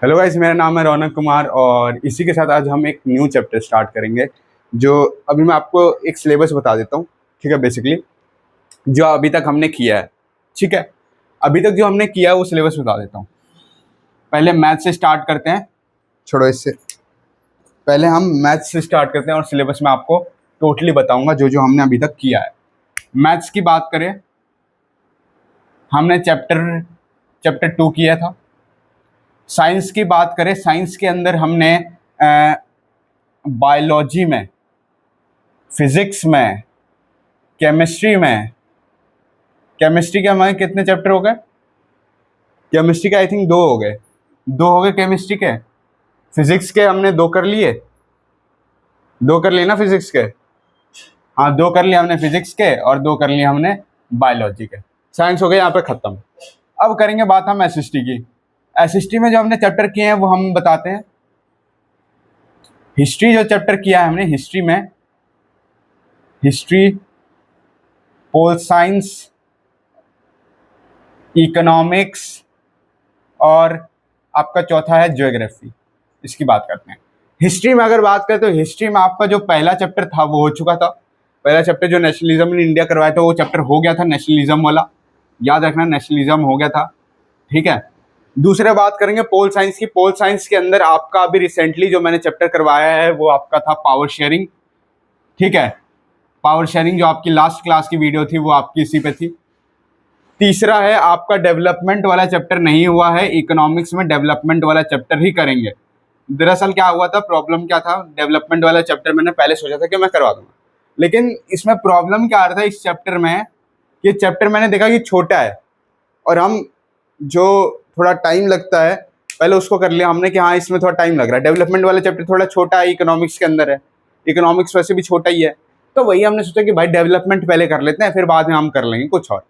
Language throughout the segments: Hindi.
हेलो गाइस, मेरा नाम है रौनक कुमार और इसी के साथ आज हम एक न्यू चैप्टर स्टार्ट करेंगे। जो अभी मैं आपको एक सिलेबस बता देता हूँ। ठीक है, बेसिकली जो अभी तक हमने किया है। ठीक है, अभी तक जो हमने किया है वो सिलेबस बता देता हूँ। पहले मैथ से स्टार्ट करते हैं। छोड़ो इससे, पहले हम मैथ से स्टार्ट करते हैं और सिलेबस में आपको टोटली बताऊँगा जो जो हमने अभी तक किया है। मैथ्स की बात करें, हमने चैप्टर चैप्टर 2 किया था। साइंस की बात करें, साइंस के अंदर हमने बायोलॉजी में, फिजिक्स में, केमिस्ट्री में, केमिस्ट्री के हमारे कितने चैप्टर हो गए? केमिस्ट्री के आई थिंक दो हो गए केमिस्ट्री के। फिजिक्स के हमने दो कर लिए, दो कर लिए ना फिजिक्स के। हाँ, दो कर लिए हमने फिजिक्स के और दो कर लिए हमने बायोलॉजी के। साइंस हो गए यहाँ पे खत्म। अब करेंगे बात हम एसएसटी की। एसएसटी में जो हमने चैप्टर किए हैं वो हम बताते हैं। हिस्ट्री जो चैप्टर किया है हमने, हिस्ट्री में हिस्ट्री, पोल साइंस, इकोनॉमिक्स और आपका चौथा है ज्योग्राफी। इसकी बात करते हैं। हिस्ट्री में अगर बात करें तो हिस्ट्री में आपका जो पहला चैप्टर था वो हो चुका था। पहला चैप्टर जो नेशनलिज्म इन इंडिया करवाया था वो चैप्टर हो गया था, नेशनलिज्म वाला। याद रखना, नेशनलिज्म हो गया था। ठीक है, दूसरे बात करेंगे पोल साइंस की। पोल साइंस के अंदर आपका अभी रिसेंटली जो मैंने चैप्टर करवाया है वो आपका था पावर शेयरिंग। ठीक है, पावर शेयरिंग जो आपकी लास्ट क्लास की वीडियो थी वो आपकी इसी पे थी। तीसरा है आपका डेवलपमेंट वाला चैप्टर नहीं हुआ है। इकोनॉमिक्स में डेवलपमेंट वाला चैप्टर ही करेंगे। दरअसल क्या हुआ था, प्रॉब्लम क्या था, डेवलपमेंट वाला चैप्टर मैंने पहले सोचा था कि मैं करवा दूंगा, लेकिन इसमें प्रॉब्लम क्या आ रहा था इस चैप्टर में, ये चैप्टर मैंने देखा कि छोटा है और हम जो थोड़ा टाइम लगता है पहले उसको कर लिया हमने कि हाँ इसमें थोड़ा टाइम लग रहा है। डेवलपमेंट वाला चैप्टर थोड़ा छोटा है, इकोनॉमिक्स के अंदर है, इकोनॉमिक्स वैसे भी छोटा ही है, तो वही हमने सोचा कि भाई डेवलपमेंट पहले कर लेते हैं, फिर बाद में हम कर लेंगे कुछ और।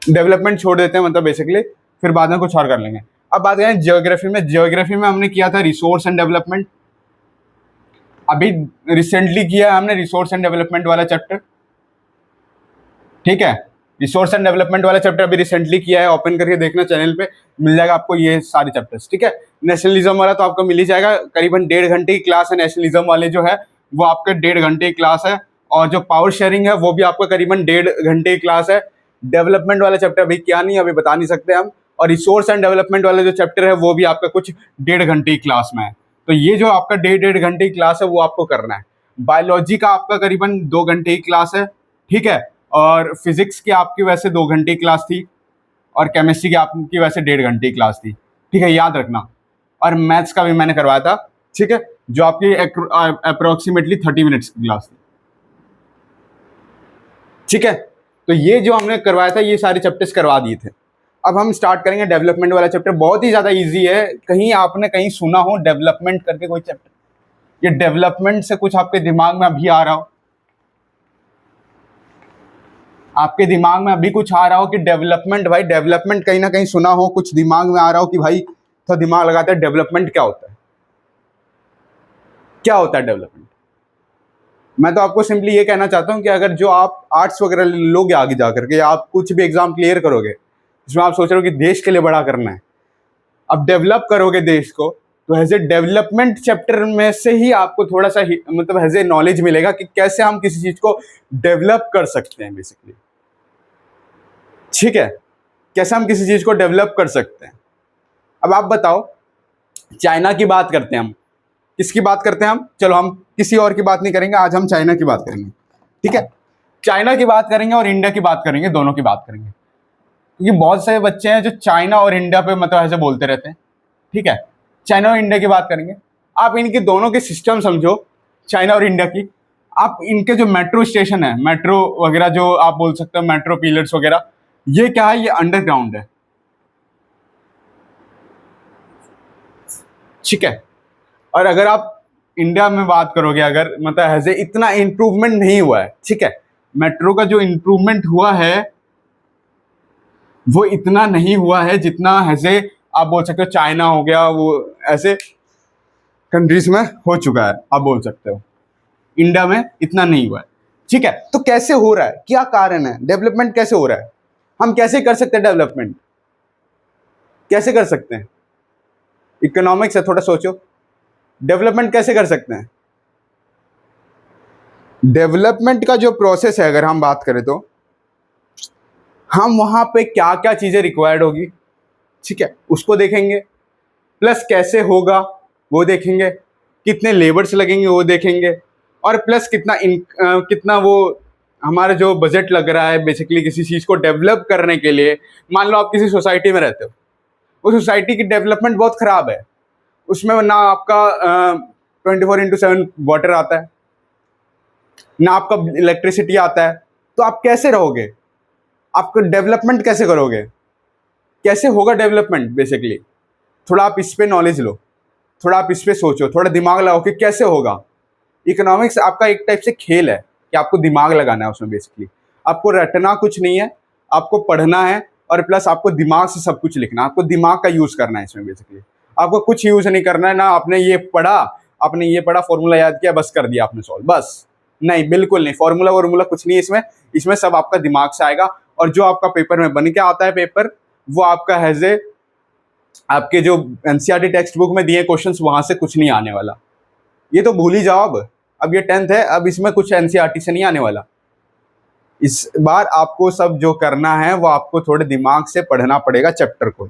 डेवलपमेंट छोड़ देते हैं मतलब बेसिकली, फिर बाद में कुछ और कर लेंगे। अब बात करें ज्योग्राफी में। ज्योग्राफी में हमने किया था रिसोर्स एंड डेवलपमेंट। अभी रिसेंटली किया हमने रिसोर्स एंड डेवलपमेंट वाला चैप्टर। ठीक है, रिसोर्स एंड डेवलपमेंट वाला चैप्टर अभी रिसेंटली किया है। ओपन करके देखना, चैनल पे मिल जाएगा आपको ये सारे चैप्टर्स। ठीक है, नेशनलिज्म वाला तो आपको मिल ही जाएगा। करीबन 1.5 घंटे की क्लास है। नेशनलिज्म वाले जो है वो आपका 1.5 घंटे की क्लास है और जो पावर शेयरिंग है वो भी आपका करीबन 1.5 घंटे की क्लास है। डेवलपमेंट वाला चैप्टर अभी क्या नहीं, अभी बता नहीं सकते हम। और रिसोर्स एंड डेवलपमेंट वाला जो चैप्टर है वो भी आपका कुछ 1.5 घंटे की क्लास में है। तो ये जो आपका 1.5 घंटे की क्लास है वो आपको करना है। बायोलॉजी का आपका करीबन 2 घंटे की क्लास है। ठीक है, और फिजिक्स की आपकी वैसे 2 घंटे की क्लास थी और केमिस्ट्री की आपकी वैसे 1.5 घंटे की क्लास थी। ठीक है, याद रखना। और मैथ्स का भी मैंने करवाया था। ठीक है, जो आपकी अप्रोक्सीमेटली 30 मिनट्स की क्लास थी। ठीक है, तो ये जो हमने करवाया था ये सारे चैप्टर्स करवा दिए थे। अब हम स्टार्ट करेंगे डेवलपमेंट वाला चैप्टर। बहुत ही ज़्यादा इजी है। कहीं आपने कहीं सुना हो डेवलपमेंट करके कोई चैप्टर? ये डेवलपमेंट से कुछ आपके दिमाग में अभी आ रहा हो? आपके दिमाग में अभी कुछ आ रहा हो कि डेवलपमेंट, भाई डेवलपमेंट कहीं ना कहीं सुना हो, कुछ दिमाग में आ रहा हो कि भाई तो दिमाग लगाता है डेवलपमेंट क्या होता है? क्या होता है डेवलपमेंट? मैं तो आपको सिंपली ये कहना चाहता हूँ कि अगर जो आप आर्ट्स वगैरह लोगे आगे जाकर के, आप कुछ भी एग्जाम क्लियर करोगे जिसमें आप सोच रहे हो कि देश के लिए बड़ा करना है, अब डेवलप करोगे देश को, तो एज ए डेवलपमेंट चैप्टर में से ही आपको थोड़ा सा मतलब एज ए नॉलेज मिलेगा कि कैसे हम किसी चीज को डेवलप कर सकते हैं बेसिकली। ठीक है, कैसे हम किसी चीज को डेवलप कर सकते हैं। अब आप बताओ, चाइना की बात करते हैं हम। किसकी बात करते हैं हम? चलो हम किसी और की बात नहीं करेंगे, आज हम चाइना की बात करेंगे। ठीक है, चाइना की बात करेंगे और इंडिया की बात करेंगे, दोनों की बात करेंगे, क्योंकि बहुत सारे बच्चे हैं जो चाइना और इंडिया पे मतलब ऐसे बोलते रहते हैं। ठीक है, चाइना और इंडिया की बात करेंगे। आप इनके दोनों के सिस्टम समझो, चाइना और इंडिया की। आप इनके जो मेट्रो स्टेशन है, मेट्रो वगैरह जो आप बोल सकते हो, मेट्रो पिलर्स वगैरह, ये क्या है? ये अंडरग्राउंड है। ठीक है, और अगर आप इंडिया में बात करोगे, अगर मतलब ऐसे इतना इंप्रूवमेंट नहीं हुआ है। ठीक है, मेट्रो का जो इंप्रूवमेंट हुआ है वो इतना नहीं हुआ है जितना ऐसे आप बोल सकते हो चाइना हो गया, वो ऐसे कंट्रीज में हो चुका है, आप बोल सकते हो। इंडिया में इतना नहीं हुआ है। ठीक है, तो कैसे हो रहा है, क्या कारण है, डेवलपमेंट कैसे हो रहा है, हम कैसे कर सकते हैं डेवलपमेंट, कैसे कर सकते हैं? इकोनॉमिक्स है, थोड़ा सोचो डेवलपमेंट कैसे कर सकते हैं। डेवलपमेंट का जो प्रोसेस है अगर हम बात करें तो हम वहां पे क्या क्या चीजें रिक्वायर्ड होगी, ठीक है, उसको देखेंगे, प्लस कैसे होगा वो देखेंगे, कितने लेबर्स लगेंगे वो देखेंगे, और प्लस कितना वो हमारा जो बजट लग रहा है बेसिकली किसी चीज को डेवलप करने के लिए। मान लो आप किसी सोसाइटी में रहते हो, वो सोसाइटी की डेवलपमेंट बहुत खराब है, उसमें ना आपका 24/7 वाटर आता है, ना आपका इलेक्ट्रिसिटी आता है, तो आप कैसे रहोगे, आप डेवलपमेंट कैसे करोगे, कैसे होगा डेवलपमेंट बेसिकली। थोड़ा आप इस पे नॉलेज लो, थोड़ा आप इस पे सोचो, थोड़ा दिमाग लगाओ कि कैसे होगा। इकोनॉमिक्स आपका एक टाइप से खेल है कि आपको दिमाग लगाना है उसमें बेसिकली, आपको रटना कुछ नहीं है, आपको पढ़ना है, और प्लस आपको दिमाग से सब कुछ लिखना, आपको दिमाग का यूज करना है इसमें बेसिकली। आपको कुछ यूज नहीं करना है, ना आपने ये पढ़ा फॉर्मूला याद किया बस कर दिया आपने सॉल्व, बस नहीं, बिल्कुल नहीं, फॉर्मूला वॉर्मूला कुछ नहीं है इसमें। इसमें सब आपका दिमाग से आएगा, और जो आपका पेपर में बन के आता है पेपर, वो आपका हैज ए आपके जो एनसीईआरटी टेक्स्ट बुक में दिए क्वेश्चंस वहां से कुछ नहीं आने वाला। ये तो भूल ही जाओ, अब ये 10th है, अब इसमें कुछ एनसीईआरटी से नहीं आने वाला। इस बार आपको सब जो करना है वो आपको थोड़े दिमाग से पढ़ना पड़ेगा चैप्टर को,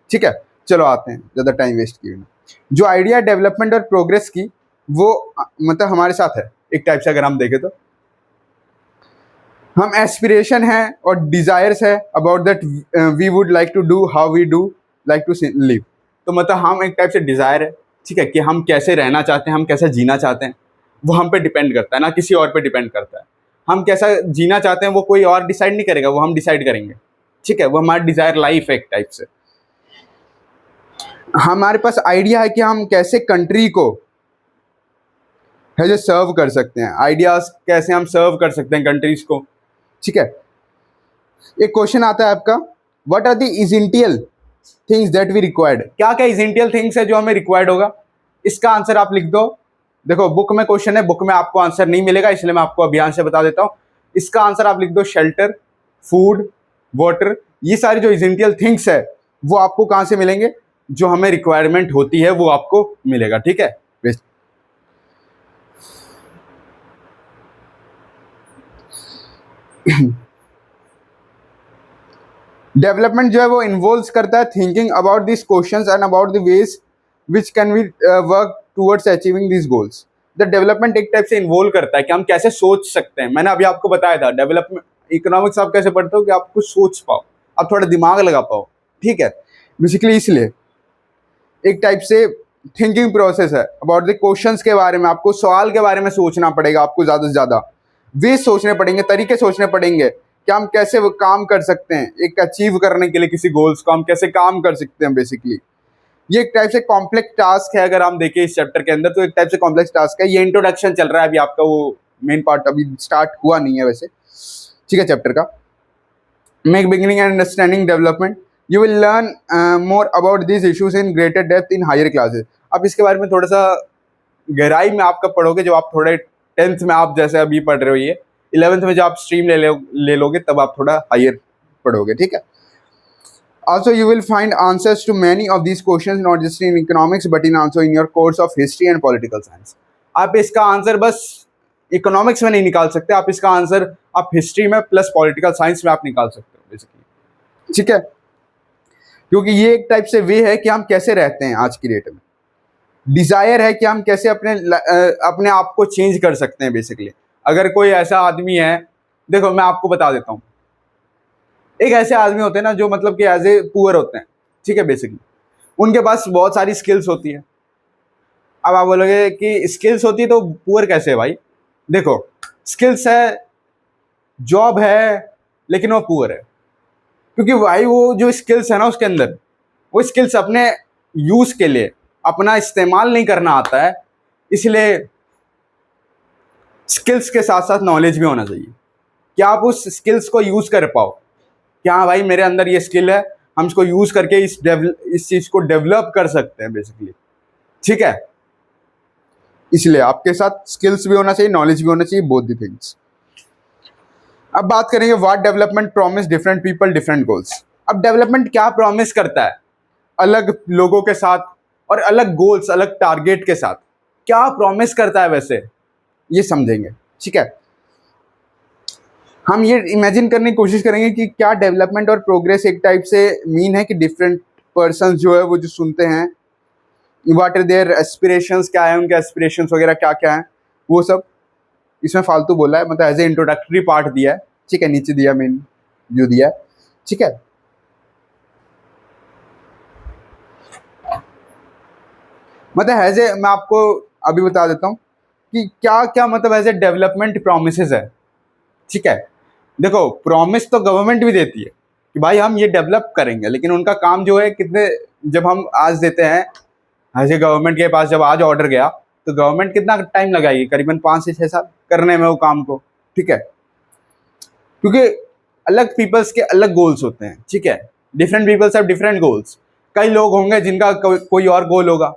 ठीक है। चलो आते हैं, ज़्यादा टाइम वेस्ट किए बिना। जो आइडिया डेवलपमेंट और प्रोग्रेस की वो मतलब हमारे साथ है एक टाइप से, अगर हम देखें तो हम एस्पिरेशन है और डिजायर्स है about that we would like to do, how we do like to live. तो मतलब हम एक टाइप से डिजायर है, ठीक है, कि हम कैसे रहना चाहते हैं, हम कैसे जीना चाहते हैं, वो हम पे डिपेंड करता है, ना किसी और पे डिपेंड करता है। हम कैसा जीना चाहते हैं वो कोई और डिसाइड नहीं करेगा, वो हम डिसाइड करेंगे, ठीक है, वो हमारा डिजायर लाइफ है एक टाइप से। हमारे पास आइडिया है कि हम कैसे कंट्री को है जो सर्व कर सकते हैं, आइडियाज कैसे हम सर्व कर सकते हैं कंट्रीज को, ठीक है। एक क्वेश्चन आता है आपका, what are the essential things that we required. क्या क्या इसेंशियल थिंग्स है जो हमें रिक्वायर्ड होगा, इसका आंसर आप लिख दो। देखो बुक में क्वेश्चन है, बुक में आपको आंसर नहीं मिलेगा, इसलिए मैं आपको अभियान से बता देता हूँ। इसका आंसर आप लिख दो शेल्टर, फूड, वाटर। ये सारी जो इसेंशियल थिंग्स है वो आपको कहाँ से मिलेंगे, जो हमें रिक्वायरमेंट होती है वो आपको मिलेगा, ठीक है। डेवलपमेंट जो है वो इन्वॉल्व करता है thinking about this questions and about the ways which can we work towards achieving this goals. The development एक टाइप से इन्वॉल्व करता है कि हम कैसे सोच सकते हैं। मैंने अभी आपको बताया था डेवलपमेंट इकोनॉमिक्स आप कैसे पढ़ते हो कि आप कुछ सोच पाओ, आप थोड़ा दिमाग लगा पाओ, ठीक है। बेसिकली इसलिए एक टाइप से थिंकिंग प्रोसेस है अबाउट द क्वेश्चंस के बारे में, आपको सवाल के बारे में सोचना पड़ेगा, आपको ज़्यादा से ज़्यादा वे सोचने पड़ेंगे, तरीके सोचने पड़ेंगे कि हम कैसे वो काम कर सकते हैं, एक अचीव करने के लिए किसी गोल्स को हम कैसे काम कर सकते हैं। बेसिकली ये एक टाइप से कॉम्प्लेक्स टास्क है, अगर हम देखें इस चैप्टर के अंदर तो एक टाइप से कॉम्प्लेक्स टास्क है। ये इंट्रोडक्शन चल रहा है अभी आपका, वो मेन पार्ट अभी स्टार्ट हुआ नहीं है वैसे, ठीक है, चैप्टर का। Make beginning and understanding development, you will learn more about this issues in greater depth in higher classes. आप इसके बारे में थोड़ा सा गहराई में आप कब पढ़ोगे, जब आप थोड़े 10th में आप जैसे अभी पढ़ रहे हो, ये 11th में जब आप स्ट्रीम ले लोगे तब आप थोड़ा हायर पढ़ोगे, ठीक है। Also, you will find answers to many of these questions not just in economics but in also in your course of history and political science. आप इसका आंसर बस इकोनॉमिक्स में नहीं निकाल सकते, आप इसका आंसर आप हिस्ट्री में प्लस पॉलिटिकल साइंस में आप निकाल सकते हो बेसिकली, ठीक है। क्योंकि ये एक टाइप से वे है कि हम कैसे रहते हैं आज की डेट में। डिजायर है कि हम कैसे अपने आप को चेंज कर सकते हैं बेसिकली। अगर कोई ऐसा आदमी है, देखो मैं आपको बता देता हूँ, एक ऐसे आदमी होते हैं ना जो मतलब कि एज ए पुअर होते हैं, ठीक है, बेसिकली उनके पास बहुत सारी स्किल्स होती है। अब आप बोलोगे कि स्किल्स होती है तो पुअर कैसे है भाई, देखो स्किल्स है, जॉब है, लेकिन वो पुअर है क्योंकि भाई वो जो स्किल्स है ना उसके अंदर, वो स्किल्स अपने यूज के लिए अपना इस्तेमाल नहीं करना आता है, इसलिए स्किल्स के साथ साथ नॉलेज भी होना चाहिए कि आप उस स्किल्स को यूज कर पाओ कि हाँ भाई मेरे अंदर ये स्किल है, हम इसको यूज करके इस चीज को डेवलप कर सकते हैं बेसिकली, ठीक है। इसलिए आपके साथ स्किल्स भी होना चाहिए, नॉलेज भी होना चाहिए, बोथ द थिंग्स। अब बात करेंगे what development promise different people different goals. अब डेवलपमेंट क्या प्रॉमिस करता है अलग लोगों के साथ और अलग गोल्स, अलग टारगेट के साथ क्या प्रॉमिस करता है वैसे ये समझेंगे। ठीक है, हम ये इमेजिन करने की कोशिश करेंगे कि क्या डेवलपमेंट और प्रोग्रेस एक टाइप से मीन है कि डिफरेंट पर्सन जो है वो जो सुनते हैं व्हाट आर देयर एस्पिरेशंस, क्या है उनके एस्पिरेशंस वगैरह क्या क्या है वो सब इसमें फालतू बोला है, मतलब एज ए इंट्रोडक्टरी पार्ट दिया है। ठीक है, नीचे दिया मेन जो दिया है। ठीक है, मतलब एज ए मैं आपको अभी बता देता हूँ कि क्या क्या मतलब एज ए डेवलपमेंट प्रोमिसेस है। ठीक है, देखो प्रॉमिस तो गवर्नमेंट भी देती है कि भाई हम ये डेवलप करेंगे, लेकिन उनका काम जो है कितने, जब हम आज देते हैं एज ए गवर्नमेंट के पास, जब आज ऑर्डर गया तो गवर्नमेंट कितना टाइम लगाएगी, करीबन 5 से 6 साल करने में वो काम को। ठीक है, क्योंकि अलग पीपल्स के अलग गोल्स होते हैं। ठीक है, different peoples have different goals. कई लोग होंगे जिनका कोई और गोल होगा।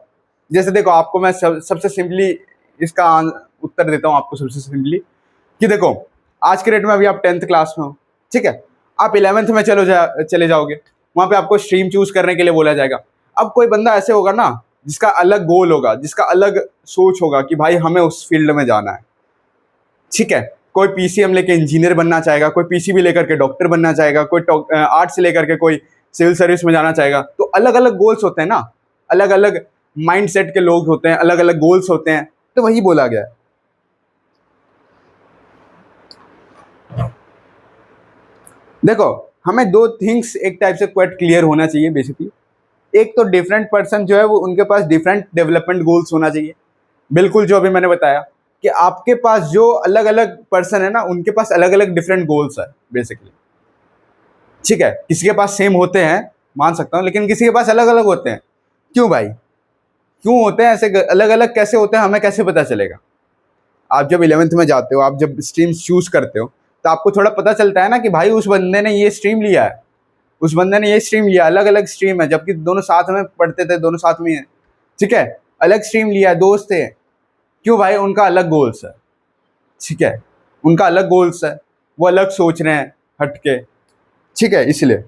जैसे देखो आपको मैं सबसे सिंपली इसका उत्तर देता हूँ आपको सबसे सिंपली कि देखो आज के डेट में अभी आप 10th क्लास में हो। ठीक है, आप 11th में चले जाओगे, वहाँ पे आपको स्ट्रीम चूज करने के लिए बोला जाएगा। अब कोई बंदा ऐसे होगा ना जिसका अलग गोल होगा, जिसका अलग सोच होगा कि भाई हमें उस फील्ड में जाना है। ठीक है, कोई पीसीएम लेके इंजीनियर बनना चाहेगा, कोई पीसीबी लेकर के डॉक्टर बनना चाहेगा, कोई आर्ट्स लेकर के कोई सिविल सर्विस में जाना चाहेगा। तो अलग अलग गोल्स होते हैं ना, अलग अलग माइंड सेट के लोग होते हैं, अलग अलग गोल्स होते हैं, तो वही बोला गया है। देखो हमें दो थिंग्स एक टाइप से क्वाइट क्लियर होना चाहिए बेसिकली। एक तो डिफरेंट पर्सन जो है वो उनके पास डिफरेंट डेवलपमेंट गोल्स होना चाहिए, बिल्कुल जो अभी मैंने बताया कि आपके पास जो अलग अलग पर्सन है ना उनके पास अलग अलग डिफरेंट गोल्स है बेसिकली। ठीक है, किसी के पास सेम होते हैं मान सकता हूँ, लेकिन किसी के पास अलग अलग होते हैं। क्यों भाई, क्यों होते हैं ऐसे, अलग अलग कैसे होते हैं, हमें कैसे पता चलेगा? आप जब 11th में जाते हो, आप जब स्ट्रीम चूज करते हो तो आपको थोड़ा पता चलता है ना कि भाई उस बंदे ने ये स्ट्रीम लिया है, उस बंदे ने ये स्ट्रीम लिया, अलग अलग स्ट्रीम है, जबकि दोनों साथ में पढ़ते थे, दोनों साथ में है। ठीक है, अलग स्ट्रीम लिया है, दोस्त थे। क्यों भाई, उनका अलग गोल्स है। ठीक है, उनका अलग गोल्स है, वो अलग सोच रहे हैं हटके। ठीक है, इसलिए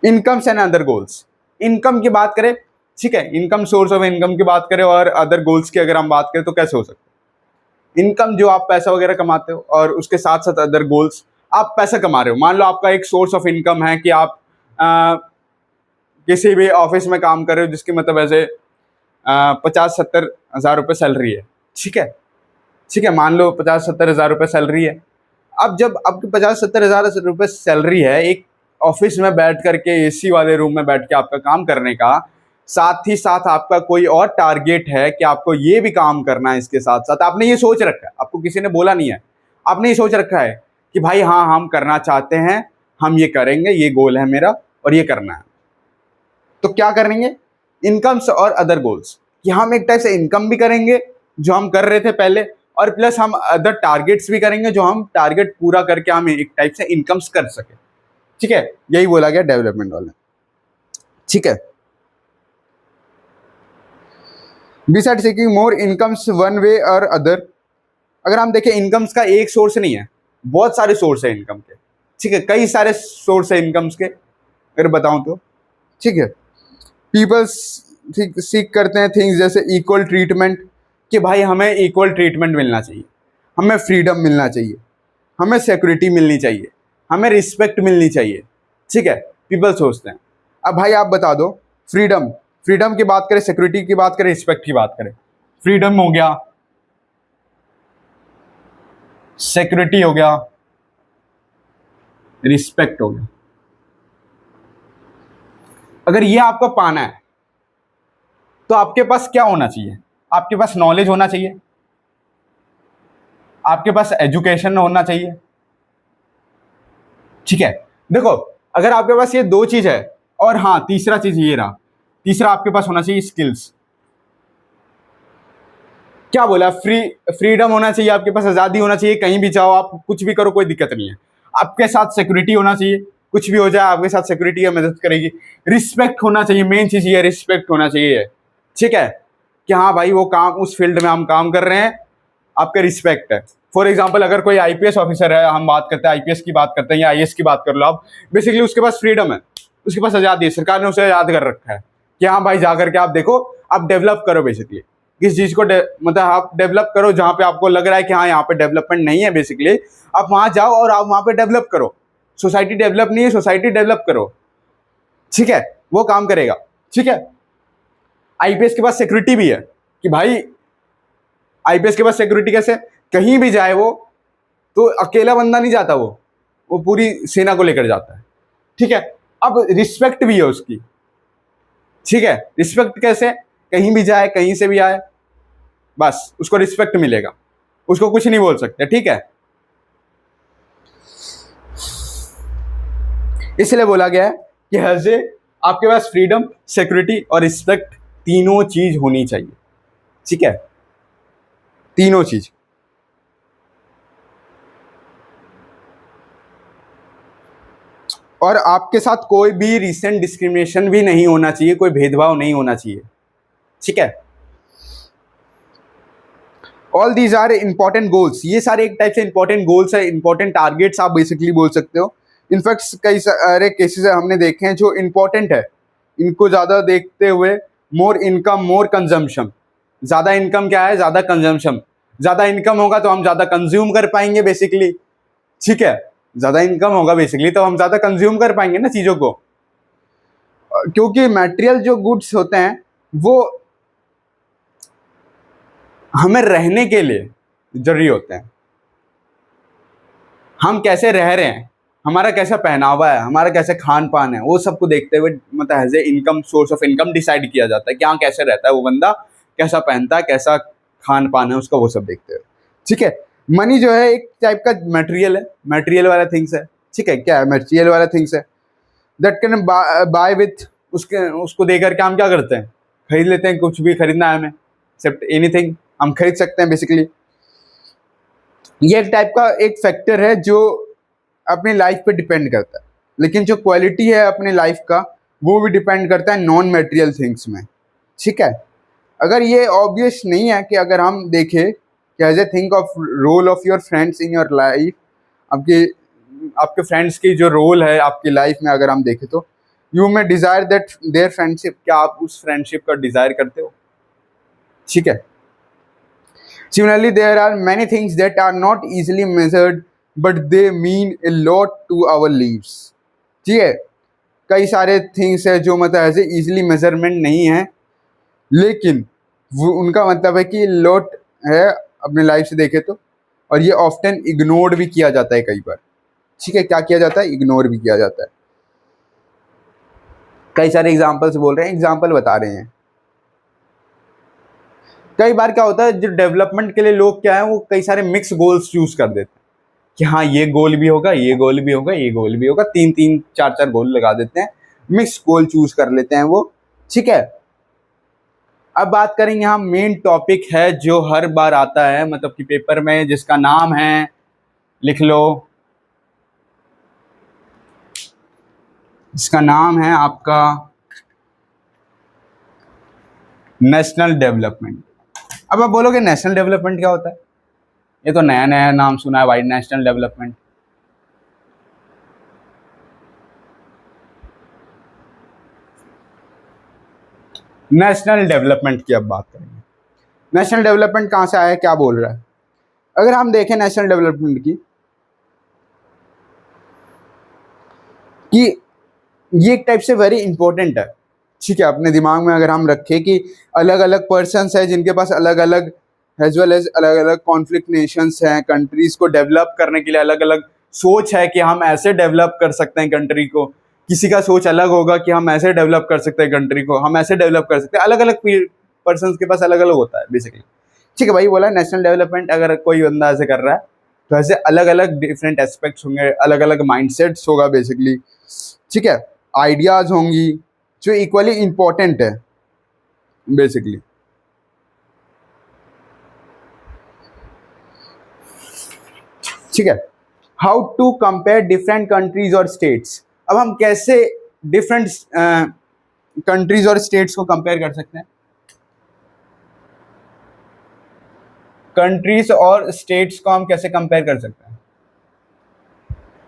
incomes and other goals. Income की बात करें, ठीक है, इनकम सोर्स ऑफ इनकम की बात करें और अदर गोल्स की अगर हम बात करें तो कैसे हो सकता है? इनकम जो आप पैसा वगैरह कमाते हो और उसके साथ साथ अदर गोल्स, आप पैसा कमा रहे हो, मान लो आपका एक सोर्स ऑफ इनकम है कि आप किसी भी ऑफिस में काम कर रहे हो जिसकी मतलब ऐसे 50-70 हज़ार रुपये सैलरी है। ठीक है, ठीक है, मान लो 50-70 हज़ार रुपये सैलरी है। अब जब आपकी 50-70 हज़ार रुपये सैलरी है, एक ऑफिस में बैठ करके एसी वाले रूम में बैठ के आपका काम करने का, साथ ही साथ आपका कोई और टारगेट है कि आपको ये भी काम करना है, इसके साथ साथ आपने ये सोच रखा है, आपको किसी ने बोला नहीं है, आपने ये सोच रखा है कि भाई हाँ हम करना चाहते हैं, हम ये करेंगे, ये गोल है मेरा और ये करना है। तो क्या करेंगे? इनकम्स और अदर गोल्स, कि हम एक टाइप से इनकम भी करेंगे जो हम कर रहे थे पहले, और प्लस हम अदर टारगेट्स भी करेंगे जो हम टारगेट पूरा करके हम एक टाइप से इनकम्स कर सके। ठीक है, यही बोला गया डेवलपमेंट वाले। ठीक है, बिसाइड सीकिंग मोर इनकम्स वन वे और अदर, अगर हम देखें इनकम्स का एक सोर्स नहीं है, बहुत सारे सोर्स है इनकम के। ठीक है, कई सारे सोर्स है इनकम्स के अगर बताऊं तो। ठीक है, पीपल सीख करते हैं थिंग्स जैसे इक्वल ट्रीटमेंट, कि भाई हमें इक्वल ट्रीटमेंट मिलना चाहिए, हमें फ्रीडम मिलना चाहिए, हमें सिक्योरिटी मिलनी चाहिए, हमें रिस्पेक्ट मिलनी चाहिए। ठीक है, पीपल सोचते हैं। अब भाई आप बता दो, फ्रीडम, फ्रीडम की बात करें, सिक्योरिटी की बात करें, रिस्पेक्ट की बात करें। फ्रीडम हो गया, सिक्योरिटी हो गया, रिस्पेक्ट हो गया। अगर ये आपको पाना है तो आपके पास क्या होना चाहिए? आपके पास नॉलेज होना चाहिए, आपके पास एजुकेशन होना चाहिए। ठीक है, देखो अगर आपके पास ये दो चीज है, और हाँ तीसरा चीज ये रहा, तीसरा आपके पास होना चाहिए स्किल्स। क्या बोला? फ्रीडम होना चाहिए, आपके पास आजादी होना चाहिए, कहीं भी जाओ आप कुछ भी करो कोई दिक्कत नहीं है। आपके साथ सिक्योरिटी होना चाहिए, कुछ भी हो जाए आपके साथ सिक्योरिटी है, मदद करेगी। रिस्पेक्ट होना चाहिए, मेन चीज ये रिस्पेक्ट होना चाहिए। ठीक है, कि हाँ भाई वो काम, उस फील्ड में हम काम कर रहे हैं, आपका रिस्पेक्ट है। फॉर एग्जाम्पल अगर कोई आईपीएस ऑफिसर है, हम बात करते हैं आईपीएस की बात करते हैं या आईएएस की बात कर लो आप, बेसिकली उसके पास फ्रीडम है, उसके पास आज़ादी है, सरकार ने उसे आज़ाद कर रखा है कि हाँ भाई जा करके आप देखो, आप डेवलप करो बेसिकली किस चीज़ को मतलब आप डेवलप करो जहाँ पे आपको लग रहा है कि हाँ यहाँ पे डेवलपमेंट नहीं है, बेसिकली आप वहाँ जाओ और आप वहाँ पे डेवलप करो। सोसाइटी डेवलप नहीं है, सोसाइटी डेवलप करो, ठीक है, वो काम करेगा, ठीक है। आईपीएस के पास सिक्योरिटी भी है कि भाई आईपीएस के पास सिक्योरिटी कैसे, कहीं भी जाए वो तो अकेला बंदा नहीं जाता, वो पूरी सेना को लेकर जाता है, ठीक है। अब रिस्पेक्ट भी है उसकी, ठीक है, रिस्पेक्ट कैसे, कहीं भी जाए कहीं से भी आए बस उसको रिस्पेक्ट मिलेगा, उसको कुछ नहीं बोल सकते, ठीक है। इसलिए बोला गया है कि हजे आपके पास फ्रीडम, सिक्योरिटी और रिस्पेक्ट तीनों चीज होनी चाहिए, ठीक है, तीनों चीज। और आपके साथ कोई भी रिसेंट डिस्क्रिमिनेशन भी नहीं होना चाहिए, कोई भेदभाव नहीं होना चाहिए, ठीक है। All these are important goals, ये सारे एक टाइप से इंपॉर्टेंट गोल्स है, इंपॉर्टेंट टारगेट्स आप बेसिकली बोल सकते हो। इनफैक्ट कई सारे केसेस हमने देखे हैं जो इंपॉर्टेंट है, इनको ज़्यादा देखते हुए मोर इनकम मोर कंजम्पशन, ज़्यादा इनकम क्या है, ज़्यादा कंजम्पशन, ज़्यादा इनकम होगा तो हम ज़्यादा कंज्यूम कर पाएंगे बेसिकली, ठीक है, ज़्यादा इनकम होगा बेसिकली तो हम ज़्यादा कंज्यूम कर पाएंगे ना चीज़ों को, क्योंकि मटेरियल जो गुड्स होते हैं वो हमें रहने के लिए जरूरी होते हैं। हम कैसे रह रहे हैं, हमारा कैसा पहनावा है, हमारा कैसे खान पान है, वो सबको देखते हुए मतलब as a income, source of income decide किया जाता है कि हाँ कैसे रहता है वो बंदा, कैसा पहनता है, कैसा खान पान है उसका, वो सब देखते हुए, ठीक है। मनी जो है एक टाइप का मटेरियल है, मटेरियल वाला थिंग्स है, ठीक है, क्या है, मटेरियल वाला थिंग्स है दैट कैन बाय विथ, उसको दे करके हम क्या करते हैं, खरीद लेते हैं, कुछ भी खरीदना है हमें, एक्सेप्ट एनीथिंग हम खरीद सकते हैं बेसिकली। ये एक टाइप का एक फैक्टर है जो अपनी लाइफ पे डिपेंड करता है, लेकिन जो क्वालिटी है अपनी लाइफ का वो भी डिपेंड करता है नॉन मटेरियल थिंग्स में, ठीक है। अगर ये ऑब्वियस नहीं है कि अगर हम देखें कि as a think of role of your friends in your life, आपके आपके फ्रेंड्स की जो रोल है आपकी लाइफ में अगर हम देखें तो you may desire that their friendship, क्या आप उस फ्रेंडशिप का डिज़ायर करते हो, ठीक है। Similarly, there are many things that are not easily measured, but they mean a lot to our lives. ठीक है, कई सारे थिंग्स है जो मतलब ऐसे इजीली मेजरमेंट नहीं है, लेकिन वो उनका मतलब है कि लॉट है अपने लाइफ से देखे तो, और ये ऑफ्टन इग्नोर्ड भी किया जाता है कई बार, ठीक है, क्या किया जाता है, इग्नोर भी किया जाता है। कई सारे एग्जाम्पल्स बोल रहे हैं, एग्जाम्पल बता रहे हैं। कई बार क्या होता है, जो डेवलपमेंट के लिए लोग क्या है वो कई सारे मिक्स गोल्स चूज कर देते हैं कि हाँ ये गोल भी होगा, ये गोल भी होगा, ये गोल भी होगा, 3-3 4-4 गोल लगा देते हैं, मिक्स गोल चूज कर लेते हैं वो, ठीक है। अब बात करेंगे, यहाँ मेन टॉपिक है जो हर बार आता है मतलब कि पेपर में, जिसका नाम है, लिख लो, जिसका नाम है आपका नेशनल डेवलपमेंट। अब आप बोलोगे नेशनल डेवलपमेंट क्या होता है, ये तो नया नया नाम सुना है भाई, नेशनल डेवलपमेंट। नेशनल डेवलपमेंट की अब बात करेंगे। नेशनल डेवलपमेंट कहाँ से आया, क्या बोल रहा है। अगर हम देखें नेशनल डेवलपमेंट की, कि ये एक टाइप से वेरी इंपॉर्टेंट है, ठीक है, अपने दिमाग में अगर हम रखें कि अलग अलग पर्सन्स है जिनके पास अलग अलग एज वेल एज अलग अलग कॉन्फ्लिक्ट नेशंस हैं, कंट्रीज को डेवलप करने के लिए अलग अलग सोच है कि हम ऐसे डेवलप कर सकते हैं कंट्री को, किसी का सोच अलग होगा कि हम ऐसे डेवलप कर सकते हैं कंट्री को, हम ऐसे डेवलप कर सकते हैं, अलग अलग पर्सन के पास अलग अलग होता है बेसिकली, ठीक है। भाई बोला नेशनल डेवलपमेंट, अगर कोई बंदा ऐसे कर रहा है तो ऐसे अलग अलग डिफरेंट एस्पेक्ट्स होंगे, अलग अलग माइंडसेट्स होगा बेसिकली, ठीक है, आइडियाज होंगी जो इक्वली इंपॉर्टेंट है बेसिकली। ठीक है, how to compare different countries और स्टेट्स। अब हम कैसे डिफरेंट कंट्रीज और स्टेट्स को कंपेयर कर सकते हैं। कंट्रीज और स्टेट्स को हम कैसे कंपेयर कर सकते हैं,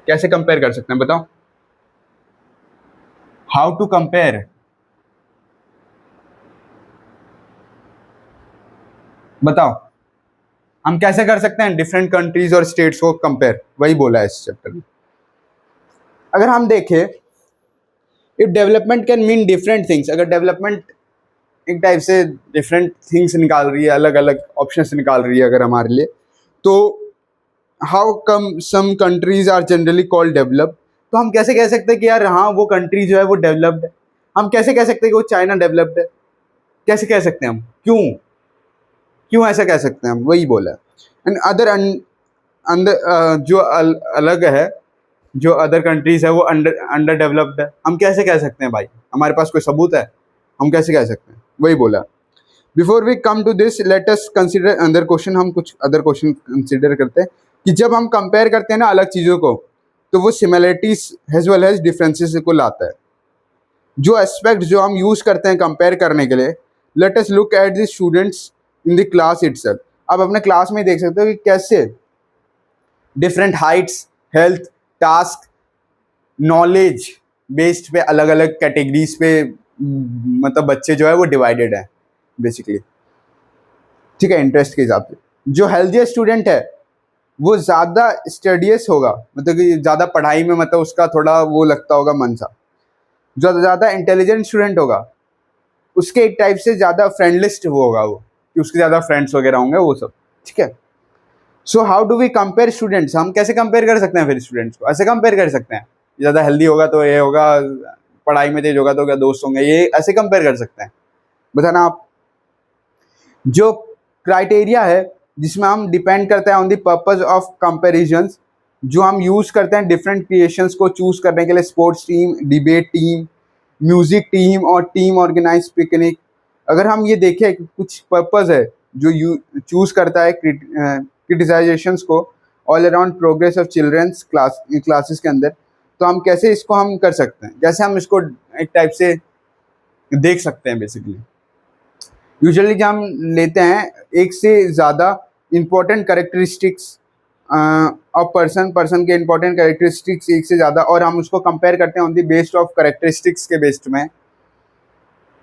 कैसे कंपेयर कर सकते हैं बताओ, हाउ टू कंपेयर, बताओ हम कैसे कर सकते हैं डिफरेंट कंट्रीज और स्टेट्स को कंपेयर, वही बोला है इस चैप्टर में। अगर हम देखें, if development can mean different things, अगर डेवलपमेंट एक टाइप से डिफरेंट थिंग्स निकाल रही है, अलग अलग ऑप्शंस निकाल रही है अगर हमारे लिए, तो how come some countries are generally called developed, तो हम कैसे कह सकते हैं कि यार हाँ वो कंट्री जो है वो डेवलप्ड है, हम कैसे कह सकते हैं कि वो चाइना डेवलप्ड है, कैसे कह सकते हैं हम, क्यों क्यों ऐसा कह सकते हैं हम, वही बोला। एंड अदर अंदर जो अलग है, जो अदर कंट्रीज है वो अंडर डेवलप्ड है, हम कैसे कह सकते हैं भाई, हमारे पास कोई सबूत है, हम कैसे कह सकते हैं, वही बोला। Before we come to this let us consider other question, हम कुछ अदर क्वेश्चन कंसिडर करते हैं कि जब हम कंपेयर करते हैं ना अलग चीज़ों को, तो वो similarities as well as differences को लाता है। जो एस्पेक्ट जो हम यूज़ करते हैं कंपेयर करने के लिए, let us look at the students in the class itself. आप अपने क्लास में देख सकते हो कि कैसे different Heights, health, task, knowledge based पे अलग अलग कैटेगरीज पे मतलब बच्चे जो है वो डिवाइडेड है बेसिकली, ठीक है, इंटरेस्ट के हिसाब से। जो हेल्थियर स्टूडेंट है वो ज़्यादा स्टडियस होगा, मतलब कि ज़्यादा पढ़ाई में मतलब उसका थोड़ा वो लगता होगा मन सा। जो ज़्यादा इंटेलिजेंट स्टूडेंट होगा उसके एक टाइप से ज़्यादा फ्रेंडलिस्ट वो होगा, वो कि उसके ज़्यादा फ्रेंड्स वगैरह होंगे वो सब, ठीक है। So how do we compare students, हम कैसे कंपेयर कर सकते हैं फिर स्टूडेंट्स को, ऐसे कंपेयर कर सकते हैं, ज़्यादा हेल्दी होगा तो ये होगा, पढ़ाई में तेज होगा तो क्या दोस्त होंगे, ये ऐसे कंपेयर कर सकते हैं, बताना आप। जो क्राइटेरिया है जिसमें हम डिपेंड करते हैं on the purpose of comparisons, जो हम यूज़ करते हैं डिफरेंट क्रिएशंस को चूज़ करने के लिए, sports team, debate team, music team और टीम ऑर्गेनाइज पिकनिक। अगर हम ये देखें कि कुछ पर्पस है जो यू चूज़ करता है क्रिटिसाइजेशंस को all around progress of childrens classes के अंदर, तो हम कैसे इसको हम कर सकते हैं, कैसे हम इसको एक टाइप से देख सकते हैं बेसिकली। यूजुअली जब हम लेते हैं एक से ज़्यादा इम्पोर्टेंट करेक्टरिस्टिक्स ऑफ पर्सन के इम्पोर्टेंट करेक्टरिस्टिक्स एक से ज़्यादा, और हम उसको कंपेयर करते हैं on the based of characteristics के बेस्ड में।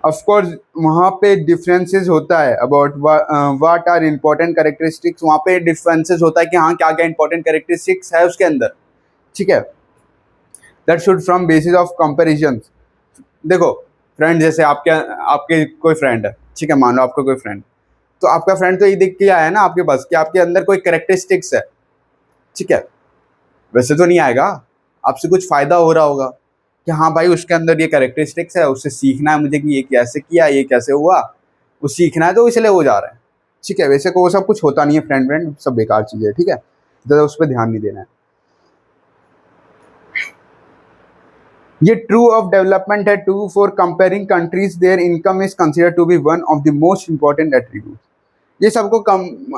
ऑफ कोर्स वहाँ पे डिफरेंसेस होता है about what are important characteristics, वहाँ पे डिफरेंसेस होता है कि हाँ क्या क्या इंपॉर्टेंट करेक्टरिस्टिक्स है उसके अंदर, ठीक है। That should from basis of comparison. देखो फ्रेंड, जैसे आपके कोई फ्रेंड है, ठीक है, मान लो आपका कोई फ्रेंड, तो आपका फ्रेंड तो ये देख के आया ना आपके पास कि आपके अंदर कोई करेक्टरिस्टिक्स है, ठीक है, वैसे तो नहीं आएगा, आपसे कुछ फ़ायदा हो रहा होगा कि हाँ भाई उसके अंदर ये करेक्टरिस्टिक्स है, उससे सीखना है मुझे कि ये कैसे किया, ये कैसे हुआ, वो सीखना है तो इसलिए वो जा रहा है, ठीक है। वैसे को वो सब कुछ होता नहीं है, फ्रेंड सब बेकार चीज़ है, ठीक है, ज़्यादा उस पर ध्यान नहीं देना है। ये ट्रू ऑफ डेवलपमेंट है to for comparing countries their income is consider to be one of the most important attribute. ये सबको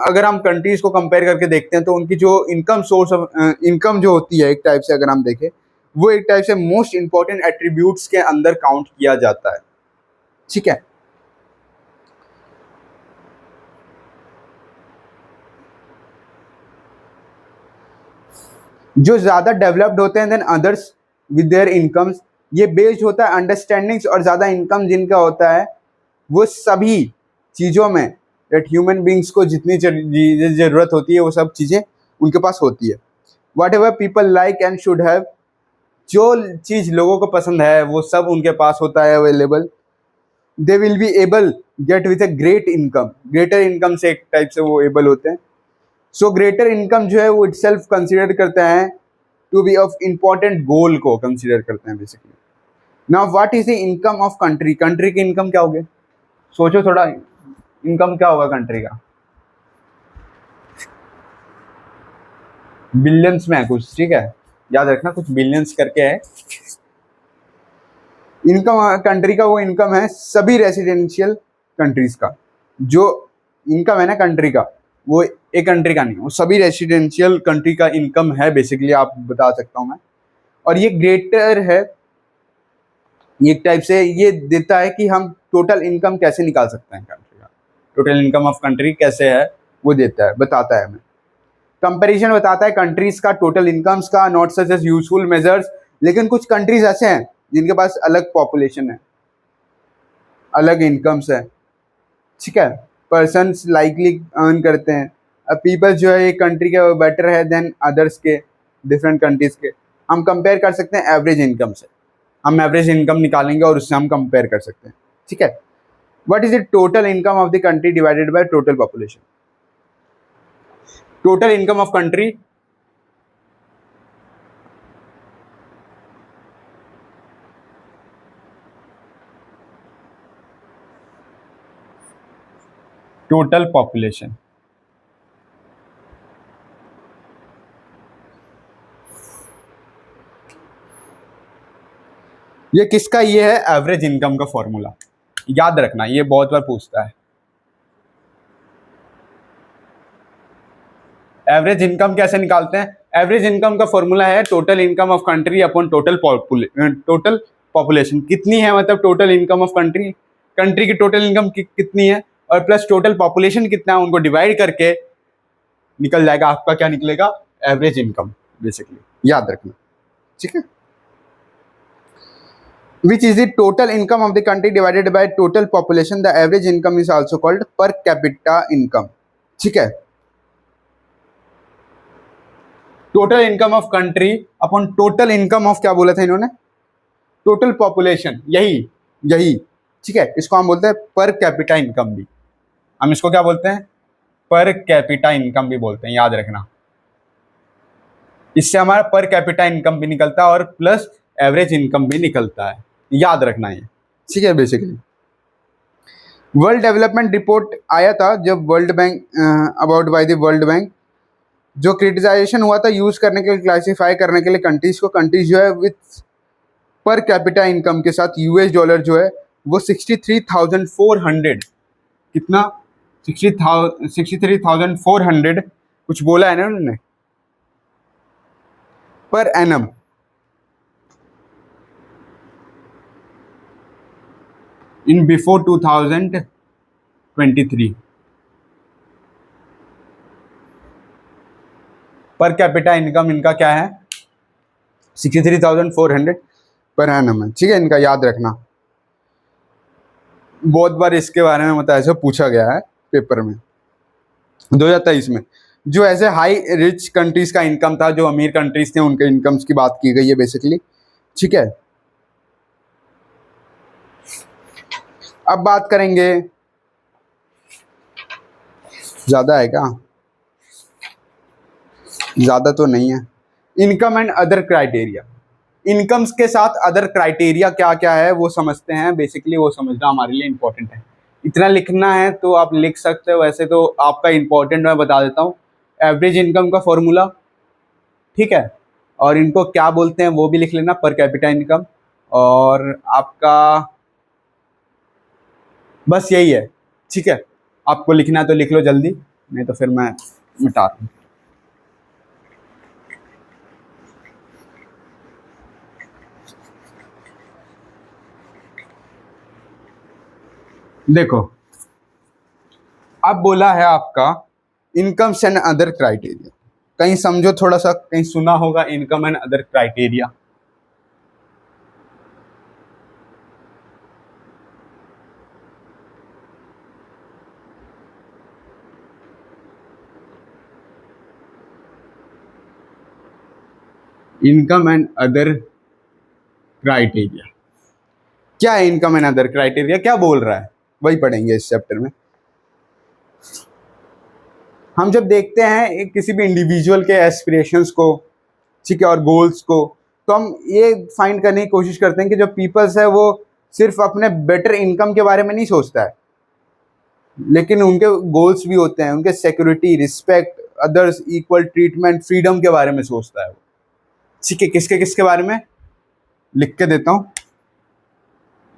अगर हम कंट्रीज को कंपेयर करके देखते हैं तो उनकी जो इनकम सोर्स ऑफ इनकम जो होती है एक टाइप से अगर हम देखें, वो एक टाइप से मोस्ट इंपॉर्टेंट एट्रीब्यूट्स के अंदर काउंट किया जाता है, ठीक है। जो ज़्यादा डेवलप्ड होते हैं than others with their incomes, ये बेस्ड होता है अंडरस्टैंडिंग्स, और ज़्यादा इनकम जिनका होता है वो सभी चीज़ों में दैट ह्यूमन बींग्स को जितनी ज़रूरत होती है वो सब चीज़ें उनके पास होती है। What ever people like and should have, जो चीज़ लोगों को पसंद है वो सब उनके पास होता है available. They will be able get with a great income, greater income से एक टाइप से वो एबल होते हैं। सो ग्रेटर इनकम जो है वो इटसेल्फ कंसिडर करते हैं टू बी ऑफ इम्पोर्टेंट गोल को कंसिडर करते हैं basically. Now what is the income of country, country की इनकम क्या होगी, सोचो थोड़ा, इनकम क्या होगा कंट्री का, बिलियंस में है कुछ, ठीक है, याद रखना कुछ बिलियंस करके है इनकम कंट्री का। वो इनकम है सभी रेसिडेंशियल कंट्रीज का, जो इनकम है ना कंट्री का, वो एक कंट्री का नहीं, वो सभी रेसिडेंशियल कंट्री का इनकम है बेसिकली, आप बता सकता हूँ मैं। और ये ग्रेटर है, एक टाइप से ये देता है कि हम टोटल इनकम कैसे निकाल सकते हैं कंट्री का, टोटल इनकम ऑफ कंट्री कैसे है, वो देता है, बताता है हमें। कंपैरिजन बताता है कंट्रीज का टोटल इनकम्स का, not such as useful measures. लेकिन कुछ कंट्रीज ऐसे हैं जिनके पास अलग पॉपुलेशन है, अलग इनकम्स है, ठीक है, पर्सन्स लाइकली अर्न करते हैं। अब पीपल जो है एक कंट्री के बेटर है देन अदर्स के, डिफरेंट कंट्रीज के। हम कंपेयर कर सकते हैं एवरेज इनकम से, हम एवरेज इनकम निकालेंगे और उससे हम कंपेयर कर सकते हैं, ठीक है। What is the total income of the country divided by total population? Total income of country total population, ये किसका? ये है एवरेज इनकम का फॉर्मूला, याद रखना, ये बहुत बार पूछता है। एवरेज इनकम कैसे निकालते हैं? एवरेज इनकम का फॉर्मूला है total income of country upon total population. कितनी है मतलब total income of country, country की टोटल इनकम कितनी है, और प्लस टोटल पॉपुलेशन कितना है, उनको डिवाइड करके निकल जाएगा आपका, क्या निकलेगा? एवरेज इनकम बेसिकली, याद रखना, ठीक है। Which is the total income of the country divided by total population? The average income is also called per capita income, ठीक है। Total income of country upon total income of, क्या बोला था इन्होंने? टोटल पॉपुलेशन, यही यही, ठीक है। इसको हम बोलते हैं पर कैपिटा इनकम भी, हम इसको क्या बोलते हैं? पर कैपिटा इनकम भी बोलते हैं, याद रखना। इससे हमारा पर कैपिटा इनकम भी निकलता है और प्लस एवरेज इनकम भी निकलता है, याद रखना ये, ठीक है। बेसिकली वर्ल्ड डेवलपमेंट रिपोर्ट आया था जब world bank, about by the world bank, जो क्रिटिसाइजेशन हुआ था यूज करने के लिए, क्लासिफाई करने के लिए कंट्रीज को, कंट्रीज जो है विथ पर कैपिटा इनकम के साथ यूएस डॉलर जो है वो 63,400, कितना? 63,400 कुछ बोला है ना उन्होंने, पर एनम, इन बिफोर 2023। पर कैपिटा इनकम इनका क्या है? 63,400 पर एनम है, ठीक है। इनका याद रखना, बहुत बार इसके बारे में मतलब ऐसे पूछा गया है पेपर में। 2023 में जो ऐसे हाई रिच कंट्रीज का इनकम था, जो अमीर कंट्रीज थे उनके इनकम्स की बात की गई है बेसिकली, ठीक है। अब बात करेंगे, ज्यादा है क्या? ज्यादा तो नहीं है। Income and other criteria, incomes के साथ अदर क्राइटेरिया क्या क्या है वो समझते हैं। बेसिकली वो समझना हमारे लिए इंपॉर्टेंट है, इतना लिखना है तो आप लिख सकते हो, वैसे तो आपका इंपॉर्टेंट मैं बता देता हूँ। एवरेज इनकम का फॉर्मूला, ठीक है, और इनको क्या बोलते हैं वो भी लिख लेना, पर कैपिटा इनकम, और आपका बस यही है, ठीक है। आपको लिखना है तो लिख लो जल्दी, नहीं तो फिर मैं मिटा दूँ। देखो अब बोला है आपका इनकम्स एंड अदर क्राइटेरिया, कहीं समझो थोड़ा सा, कहीं सुना होगा income and other criteria. Income and other criteria क्या है? इनकम एंड अदर क्राइटेरिया क्या बोल रहा है वही पढ़ेंगे इस चैप्टर में। हम जब देखते हैं किसी भी इंडिविजुअल के एस्पिरेशंस को, ठीक है, और गोल्स को, तो हम ये फाइंड करने की कोशिश करते हैं कि जो पीपल्स है वो सिर्फ अपने बेटर इनकम के बारे में नहीं सोचता है, लेकिन उनके गोल्स भी होते हैं, उनके security, respect, others, equal treatment, freedom के बारे में सोचता है वो, ठीक है। किसके किसके बारे में लिख के देता हूँ?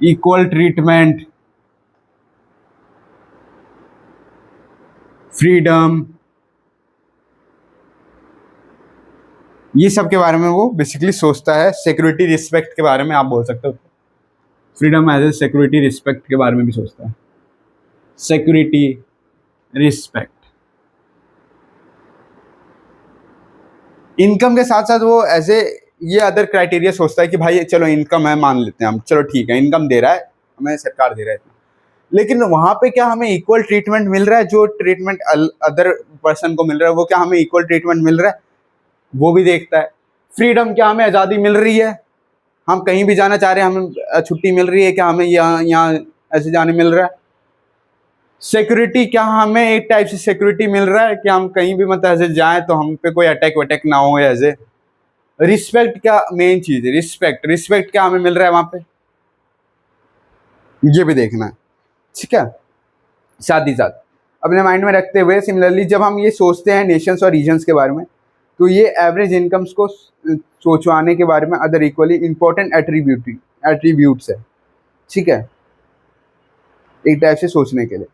इक्वल ट्रीटमेंट, फ्रीडम, ये सब के बारे में वो बेसिकली सोचता है। सिक्योरिटी, रिस्पेक्ट के बारे में आप बोल सकते हो, freedom as a security, respect के बारे में भी सोचता है। सिक्योरिटी, रिस्पेक्ट, इनकम के साथ साथ वो ऐसे ये अदर क्राइटेरिया सोचता है कि भाई चलो इनकम है, मान लेते हैं हम, चलो ठीक है इनकम दे रहा है हमें, सरकार दे रहा है इतना, लेकिन वहाँ पे क्या हमें इक्वल ट्रीटमेंट मिल रहा है? जो ट्रीटमेंट अदर पर्सन को मिल रहा है वो क्या हमें इक्वल ट्रीटमेंट मिल रहा है? वो भी देखता है। फ्रीडम, क्या हमें आज़ादी मिल रही है? हम कहीं भी जाना चाह रहे हैं, हमें छुट्टी मिल रही है क्या? हमें यहाँ यहाँ ऐसे जाने मिल रहा है? सिक्योरिटी, क्या हमें एक टाइप से सिक्योरिटी मिल रहा है कि हम कहीं भी मतलब ऐसे जाएं तो हम पे कोई अटैक वटैक ना हो ऐसे? रिस्पेक्ट, क्या मेन चीज़ है रिस्पेक्ट, रिस्पेक्ट क्या हमें मिल रहा है वहाँ पे? ये भी देखना है, ठीक है। साथ ही साथ अपने माइंड में रखते हुए सिमिलरली जब हम ये सोचते हैं नेशंस और रीजन्स के बारे में, तो ये एवरेज इनकम्स को सोचवाने के बारे में अदर इक्वली इम्पोर्टेंट एट्रीब्यूट्स है, ठीक है, एक टाइप से सोचने के लिए।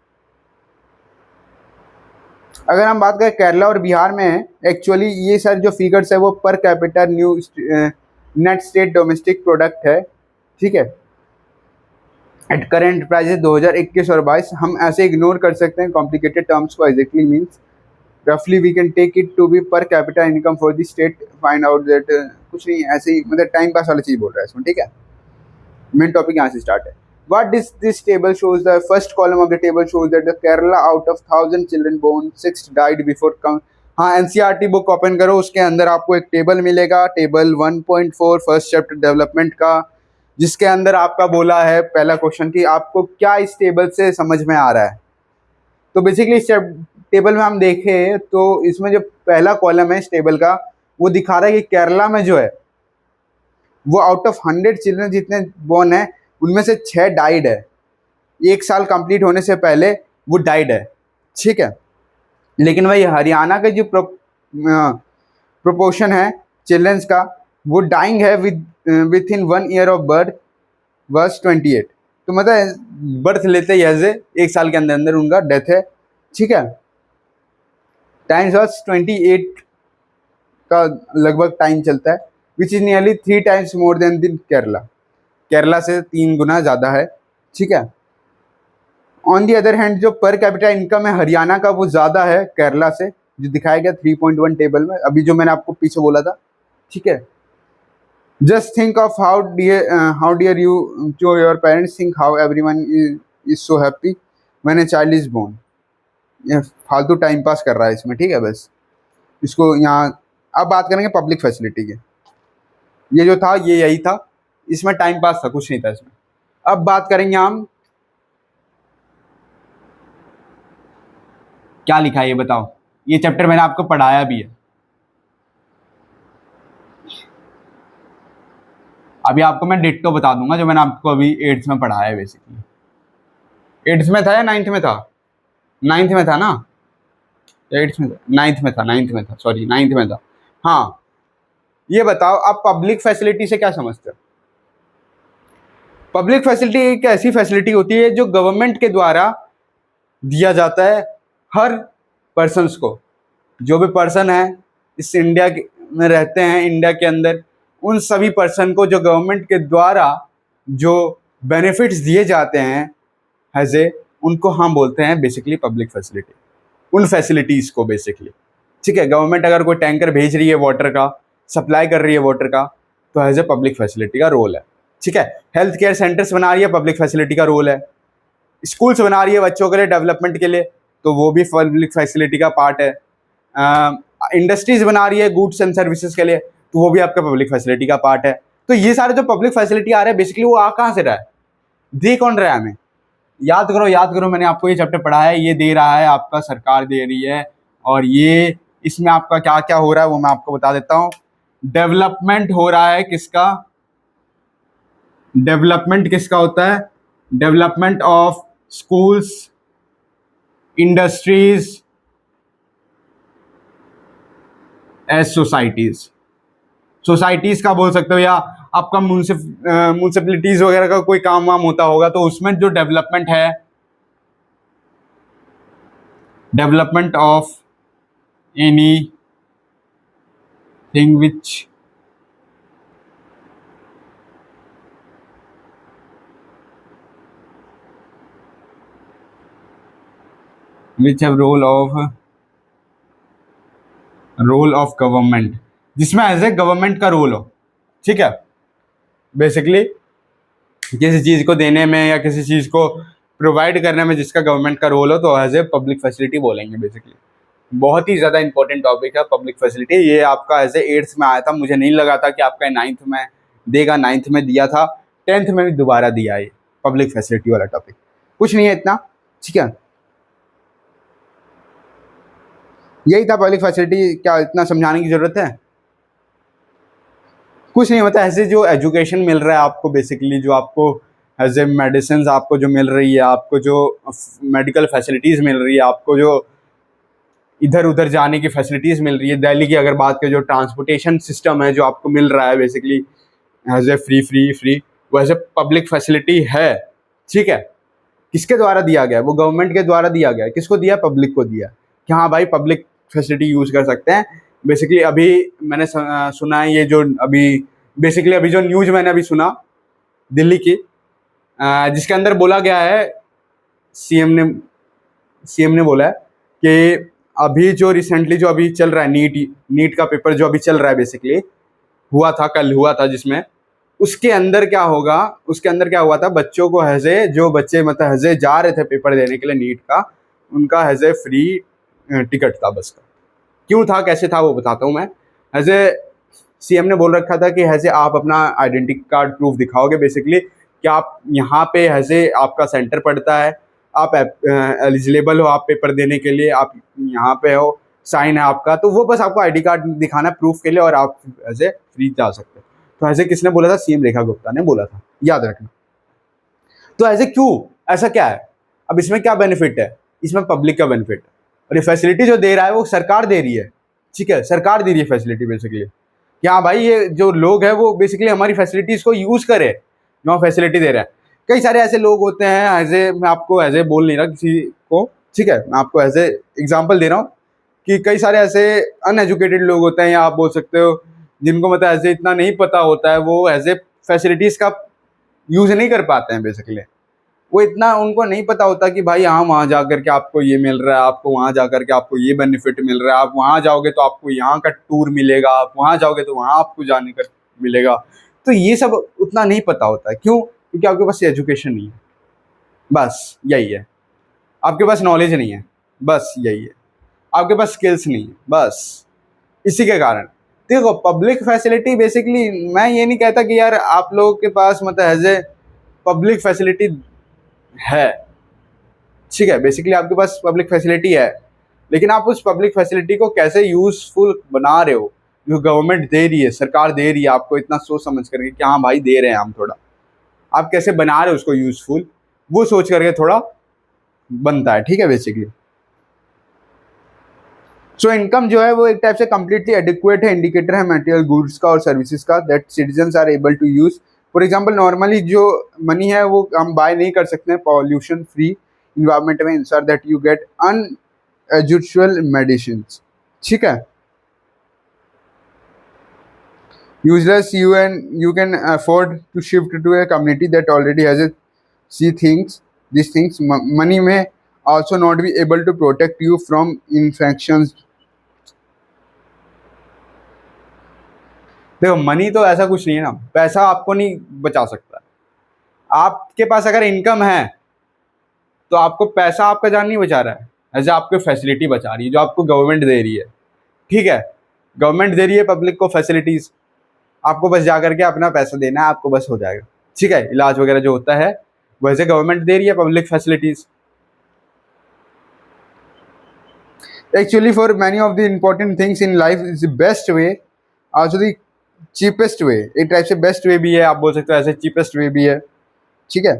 अगर हम बात करें केरला और बिहार में, एक्चुअली ये सर जो फिगर्स है वो per capita new net state domestic product है, ठीक है, एट करेंट प्राइजेस 2021 और 22। हम ऐसे इग्नोर कर सकते हैं कॉम्प्लिकेटेड टर्म्स को, एग्जैक्टली मीन्स रफली we can take it to be per capita income for the state, find out that, कुछ नहीं ऐसे ही मतलब टाइम पास वाली चीज़ बोल रहा है इसमें, ठीक है। मेन टॉपिक यहाँ से स्टार्ट है। What this table shows, the first column of the table shows that the Kerala out of 1,000 children born 6 died before come। हाँ, एनसीईआरटी बुक ओपन करो, उसके अंदर आपको एक टेबल मिलेगा, टेबल 1.4 फर्स्ट चैप्टर डेवलपमेंट का, जिसके अंदर आपका बोला है पहला क्वेश्चन कि आपको क्या इस टेबल से समझ में आ रहा है। तो बेसिकली इस टेबल में हम देखें तो इसमें जो पहला कॉलम है इस टेबल का, वो दिखा रहा है कि केरला में जो है वो आउट ऑफ 100 चिल्ड्रन जितने बोर्न है उनमें से 6 डाइड है, 1 साल कंप्लीट होने से पहले वो डाइड है, ठीक है। लेकिन वही हरियाणा का जो प्रोपोर्शन है चिल्ड्रंस का, वो डाइंग है within 1 year of birth versus 28। तो मतलब बर्थ लेते ही ऐसे 1 साल के अंदर अंदर उनका डेथ है, ठीक है। टाइम्स वर्स 28 का लगभग टाइम चलता है, which is nearly 3 times more than दिन केरला से 3 गुना ज़्यादा है, ठीक है। ऑन दी अदर हैंड जो पर कैपिटा इनकम है हरियाणा का वो ज़्यादा है केरला से, जो दिखाया गया 3.1 टेबल में, अभी जो मैंने आपको पीछे बोला था, ठीक है। Just think of how dear you to your parents, think how everyone is so happy when a child is born. ये फालतू टाइम पास कर रहा है इसमें, ठीक है, बस इसको यहाँ। अब बात करेंगे पब्लिक फैसिलिटी की। ये जो था ये यही था, इसमें टाइम पास था, कुछ नहीं था इसमें। अब बात करेंगे हम, क्या लिखा है ये बताओ। ये चैप्टर मैंने आपको पढ़ाया भी है, अभी आपको मैं डिट्टो बता दूंगा जो मैंने आपको अभी 8th में पढ़ाया है। बेसिकली 8th में था या 9th में था? 9th में था ना, 8th में था, 9th में था, 9th में था, सॉरी 9th में था। हाँ, ये बताओ आप पब्लिक फैसिलिटी से क्या समझते हो? पब्लिक फैसिलिटी एक ऐसी फैसिलिटी होती है जो गवर्नमेंट के द्वारा दिया जाता है हर पर्सन्स को। जो भी पर्सन है इस इंडिया में रहते हैं, इंडिया के अंदर, उन सभी पर्सन को जो गवर्नमेंट के द्वारा जो बेनिफिट्स दिए जाते हैं एज ए, उनको हम बोलते हैं बेसिकली पब्लिक फैसिलिटी। उन फैसिलिटीज़ को बेसिकली, ठीक है। गवर्नमेंट अगर कोई टैंकर भेज रही है वाटर का, सप्लाई कर रही है वाटर का, तो एज ए पब्लिक फैसिलिटी का रोल है, ठीक है। हेल्थ केयर सेंटर्स बना रही है, पब्लिक फैसिलिटी का रोल है। स्कूल्स बना रही है बच्चों के लिए डेवलपमेंट के लिए, तो वो भी पब्लिक फैसिलिटी का पार्ट है। इंडस्ट्रीज बना रही है गुड्स एंड सर्विसेज के लिए, तो वो भी आपका पब्लिक फैसिलिटी का पार्ट है। तो ये सारे जो पब्लिक फैसिलिटी आ रहे हैं बेसिकली वो आ कहाँ से रहा है? दे कौन रहा है हमें? याद करो, याद करो, मैंने आपको ये चैप्टर पढ़ाया है। ये दे रहा है आपका सरकार दे रही है, और ये इसमें आपका क्या क्या हो रहा है वो मैं आपको बता देता हूँ। डेवलपमेंट हो रहा है किसका? डेवलपमेंट किसका होता है? Development of schools, industries as societies. Societies का बोल सकते हो, या आपका म्यूनसिपलिटीज वगैरह का कोई काम वाम होता होगा, तो उसमें जो डेवलपमेंट है, development of any thing which have role of government, जिसमें एज ए गवर्नमेंट का रोल हो, ठीक है। बेसिकली किसी चीज़ को देने में या किसी चीज़ को प्रोवाइड करने में जिसका गवर्नमेंट का रोल हो तो एज ए पब्लिक फैसिलिटी बोलेंगे बेसिकली। बहुत ही ज़्यादा इंपॉर्टेंट टॉपिक है पब्लिक फैसिलिटी। ये आपका एज ए 8th में आया था, मुझे नहीं लगा था कि आपका 9th में देगा, 9th में दिया था, 10th में भी दोबारा दिया ये पब्लिक फैसिलिटी वाला टॉपिक। कुछ नहीं है इतना, ठीक है। यही था पब्लिक फैसिलिटी, क्या इतना समझाने की ज़रूरत है? कुछ नहीं होता। ऐसे जो एजुकेशन मिल रहा है आपको बेसिकली, जो आपको एज ए मेडिसिन आपको जो मिल रही है, आपको जो मेडिकल फैसिलिटीज़ मिल रही है, आपको जो इधर उधर जाने की फैसिलिटीज़ मिल रही है, दिल्ली की अगर बात करें जो ट्रांसपोर्टेशन सिस्टम है जो आपको मिल रहा है बेसिकली एज ए फ्री वो एज ए पब्लिक फैसिलिटी है, ठीक है। किसके द्वारा दिया गया है? वो गवर्नमेंट के द्वारा दिया गया है। किसको दिया? पब्लिक को दिया कि हाँ भाई पब्लिक फैसिलिटी यूज़ कर सकते हैं। बेसिकली अभी मैंने सुना है ये जो अभी बेसिकली अभी जो न्यूज़ मैंने अभी सुना दिल्ली की, जिसके अंदर बोला गया है, सीएम ने बोला है कि अभी जो रिसेंटली जो अभी चल रहा है नीट का पेपर जो अभी चल रहा है बेसिकली कल हुआ था, जिसमें उसके अंदर क्या हुआ था, बच्चों को हैजे जो बच्चे मतलब हैजे जा रहे थे पेपर देने के लिए नीट का, उनका हैजे फ्री टिकट था बस का। क्यों था, कैसे था, वो बताता हूँ मैं। हैजे सीएम ने बोल रखा था कि हैजे आप अपना आइडेंटिटी कार्ड प्रूफ दिखाओगे बेसिकली कि आप यहाँ पे हैजे आपका सेंटर पड़ता है, आप एलिजिबल हो आप पेपर देने के लिए, आप यहाँ पे हो, साइन है आपका, तो वो बस आपको आईडी कार्ड दिखाना प्रूफ के लिए और आप ऐसे फ्री जा सकते हो। तो ऐसे किसने बोला था? सीएम रेखा गुप्ता ने बोला था, याद रखना। तो ऐसे क्यों, ऐसा क्या है? अब इसमें क्या बेनिफिट है? इसमें पब्लिक का बेनिफिट है और ये फैसिलिटी जो दे रहा है वो सरकार दे रही है, ठीक है। सरकार दे रही है फैसिलिटी बेसिकली कि हाँ भाई ये जो लोग हैं वो बेसिकली हमारी फैसिलिटीज़ को यूज़ करे, जो फैसिलिटी दे रहे हैं। कई सारे ऐसे लोग होते हैं, एज ए मैं आपको एज ए बोल नहीं रहा किसी को, ठीक है, मैं आपको एज ए एग्जाम्पल दे रहा हूँ कि कई सारे ऐसे अनएजुकेटेड लोग होते हैं, या आप बोल सकते हो जिनको मतलब ऐसे इतना नहीं पता होता है, वो एज ए फैसिलिटीज़ का यूज़ नहीं कर पाते हैं बेसिकली। वो इतना उनको नहीं पता होता कि भाई हाँ वहाँ जा कर के आपको ये मिल रहा है, आपको वहाँ जा कर के आपको ये बेनिफिट मिल रहा है, आप वहाँ जाओगे तो आपको यहाँ का टूर मिलेगा, आप वहाँ जाओगे तो वहाँ आपको जाने का मिलेगा। तो ये सब उतना नहीं पता होता है। क्यों? क्योंकि आपके पास एजुकेशन नहीं है, बस यही है। आपके पास नॉलेज नहीं है, बस यही है। आपके पास स्किल्स नहीं है, बस इसी के कारण। देखो पब्लिक फैसिलिटी बेसिकली, मैं ये नहीं कहता कि यार आप लोगों के पास मतलब एज ए पब्लिक फैसिलिटी है, ठीक है, बेसिकली आपके पास पब्लिक फैसिलिटी है, लेकिन आप उस पब्लिक फैसिलिटी को कैसे यूजफुल बना रहे हो, जो गवर्नमेंट दे रही है, सरकार दे रही है आपको इतना सोच समझ करके कि हाँ भाई दे रहे हैं हम, थोड़ा आप कैसे बना रहे हो उसको यूजफुल, वो सोच करके थोड़ा बनता है, ठीक है बेसिकली। सो इनकम जो है वो एक टाइप से कम्प्लीटली एडिक्वेट है, इंडिकेटर है मटेरियल गुड्स का और सर्विसेज का, that citizens are able to use. For example normally जो मनी है वो हम बाय नहीं कर सकते हैं पॉल्यूशन फ्री इन्वायरमेंट में, ensure that you get unusual medicine, ठीक है। Useless you can afford to shift to a community that already has a these things. Money may also not be able to protect you from infections. देखो मनी तो ऐसा कुछ नहीं है ना, पैसा आपको नहीं बचा सकता। आपके पास अगर इनकम है तो आपको पैसा आपका जान नहीं बचा रहा है, ऐसे आपको फैसिलिटी बचा रही है जो आपको गवर्नमेंट दे रही है, ठीक है। गवर्नमेंट दे रही है पब्लिक को फैसिलिटीज़, आपको बस जा करके अपना पैसा देना है, आपको बस हो जाएगा, ठीक है। इलाज वगैरह जो होता है वैसे गवर्नमेंट दे रही है public facilities. Actually for many of the important things in life is the best way, also the cheapest way. एक टाइप से बेस्ट वे भी है, आप बोल सकते हो ऐसे चीपेस्ट वे भी है, ठीक है।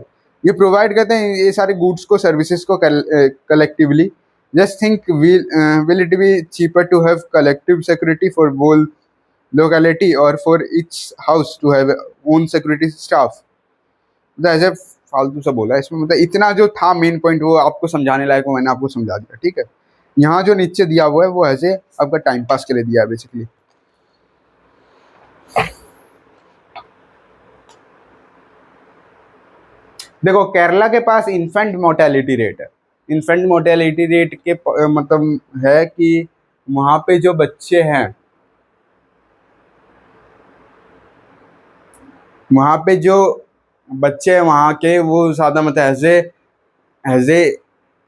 ये प्रोवाइड करते हैं ये सारे गुड्स को, सर्विसेज को collectively. Just think will it be cheaper to have collective security for whole locality और for each house to have own security staff. मतलब ऐसे फालतू सा बोला इसमें, मतलब इतना जो था मेन पॉइंट वो आपको समझाने लायक वो मैंने आपको समझा दिया, ठीक है। यहाँ जो नीचे दिया हुआ है वो ऐसे आपका टाइम पास के लिए दिया है बेसिकली। देखो केरला के पास इन्फेंट मोर्टेलिटी रेट है। इन्फेंट मोर्टेलिटी रेट के मतलब है कि वहाँ पे जो बच्चे हैं वहाँ पे जो बच्चे हैं वहाँ के, वो ज़्यादा मतलब एज ए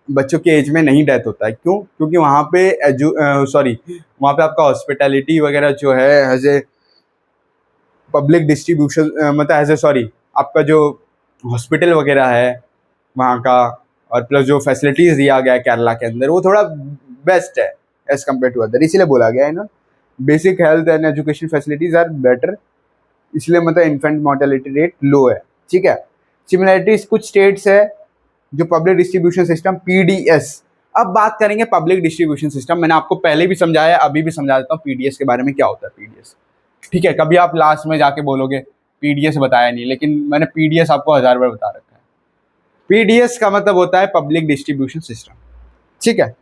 बच्चों के एज में नहीं डेथ होता है। क्यों? क्योंकि वहाँ पे वहाँ पे आपका हॉस्पिटैलिटी वगैरह जो है एज ए पब्लिक डिस्ट्रीब्यूशन, मतलब एज ए आपका जो हॉस्पिटल वगैरह है वहाँ का, और प्लस जो फैसिलिटीज़ दिया गया है केरला के अंदर, वो थोड़ा बेस्ट है एज कम्पेयर टू अदर। इसीलिए बोला गया है ना, basic health and education facilities are better, इसलिए मतलब इन्फेंट मोर्टेलिटी रेट लो है। ठीक है। सिमिलरिटीज कुछ स्टेट्स है जो पब्लिक डिस्ट्रीब्यूशन सिस्टम पीडीएस। अब बात करेंगे पब्लिक डिस्ट्रीब्यूशन सिस्टम। मैंने आपको पहले भी समझाया, अभी भी समझा देता हूँ पीडीएस के बारे में, क्या होता है पीडीएस। ठीक है, कभी आप लास्ट में जाके बोलोगे पीडीएस बताया नहीं, लेकिन मैंने पीडीएस आपको 1000 बार बता रखा है। पीडीएस का मतलब होता है पब्लिक डिस्ट्रीब्यूशन सिस्टम। ठीक है।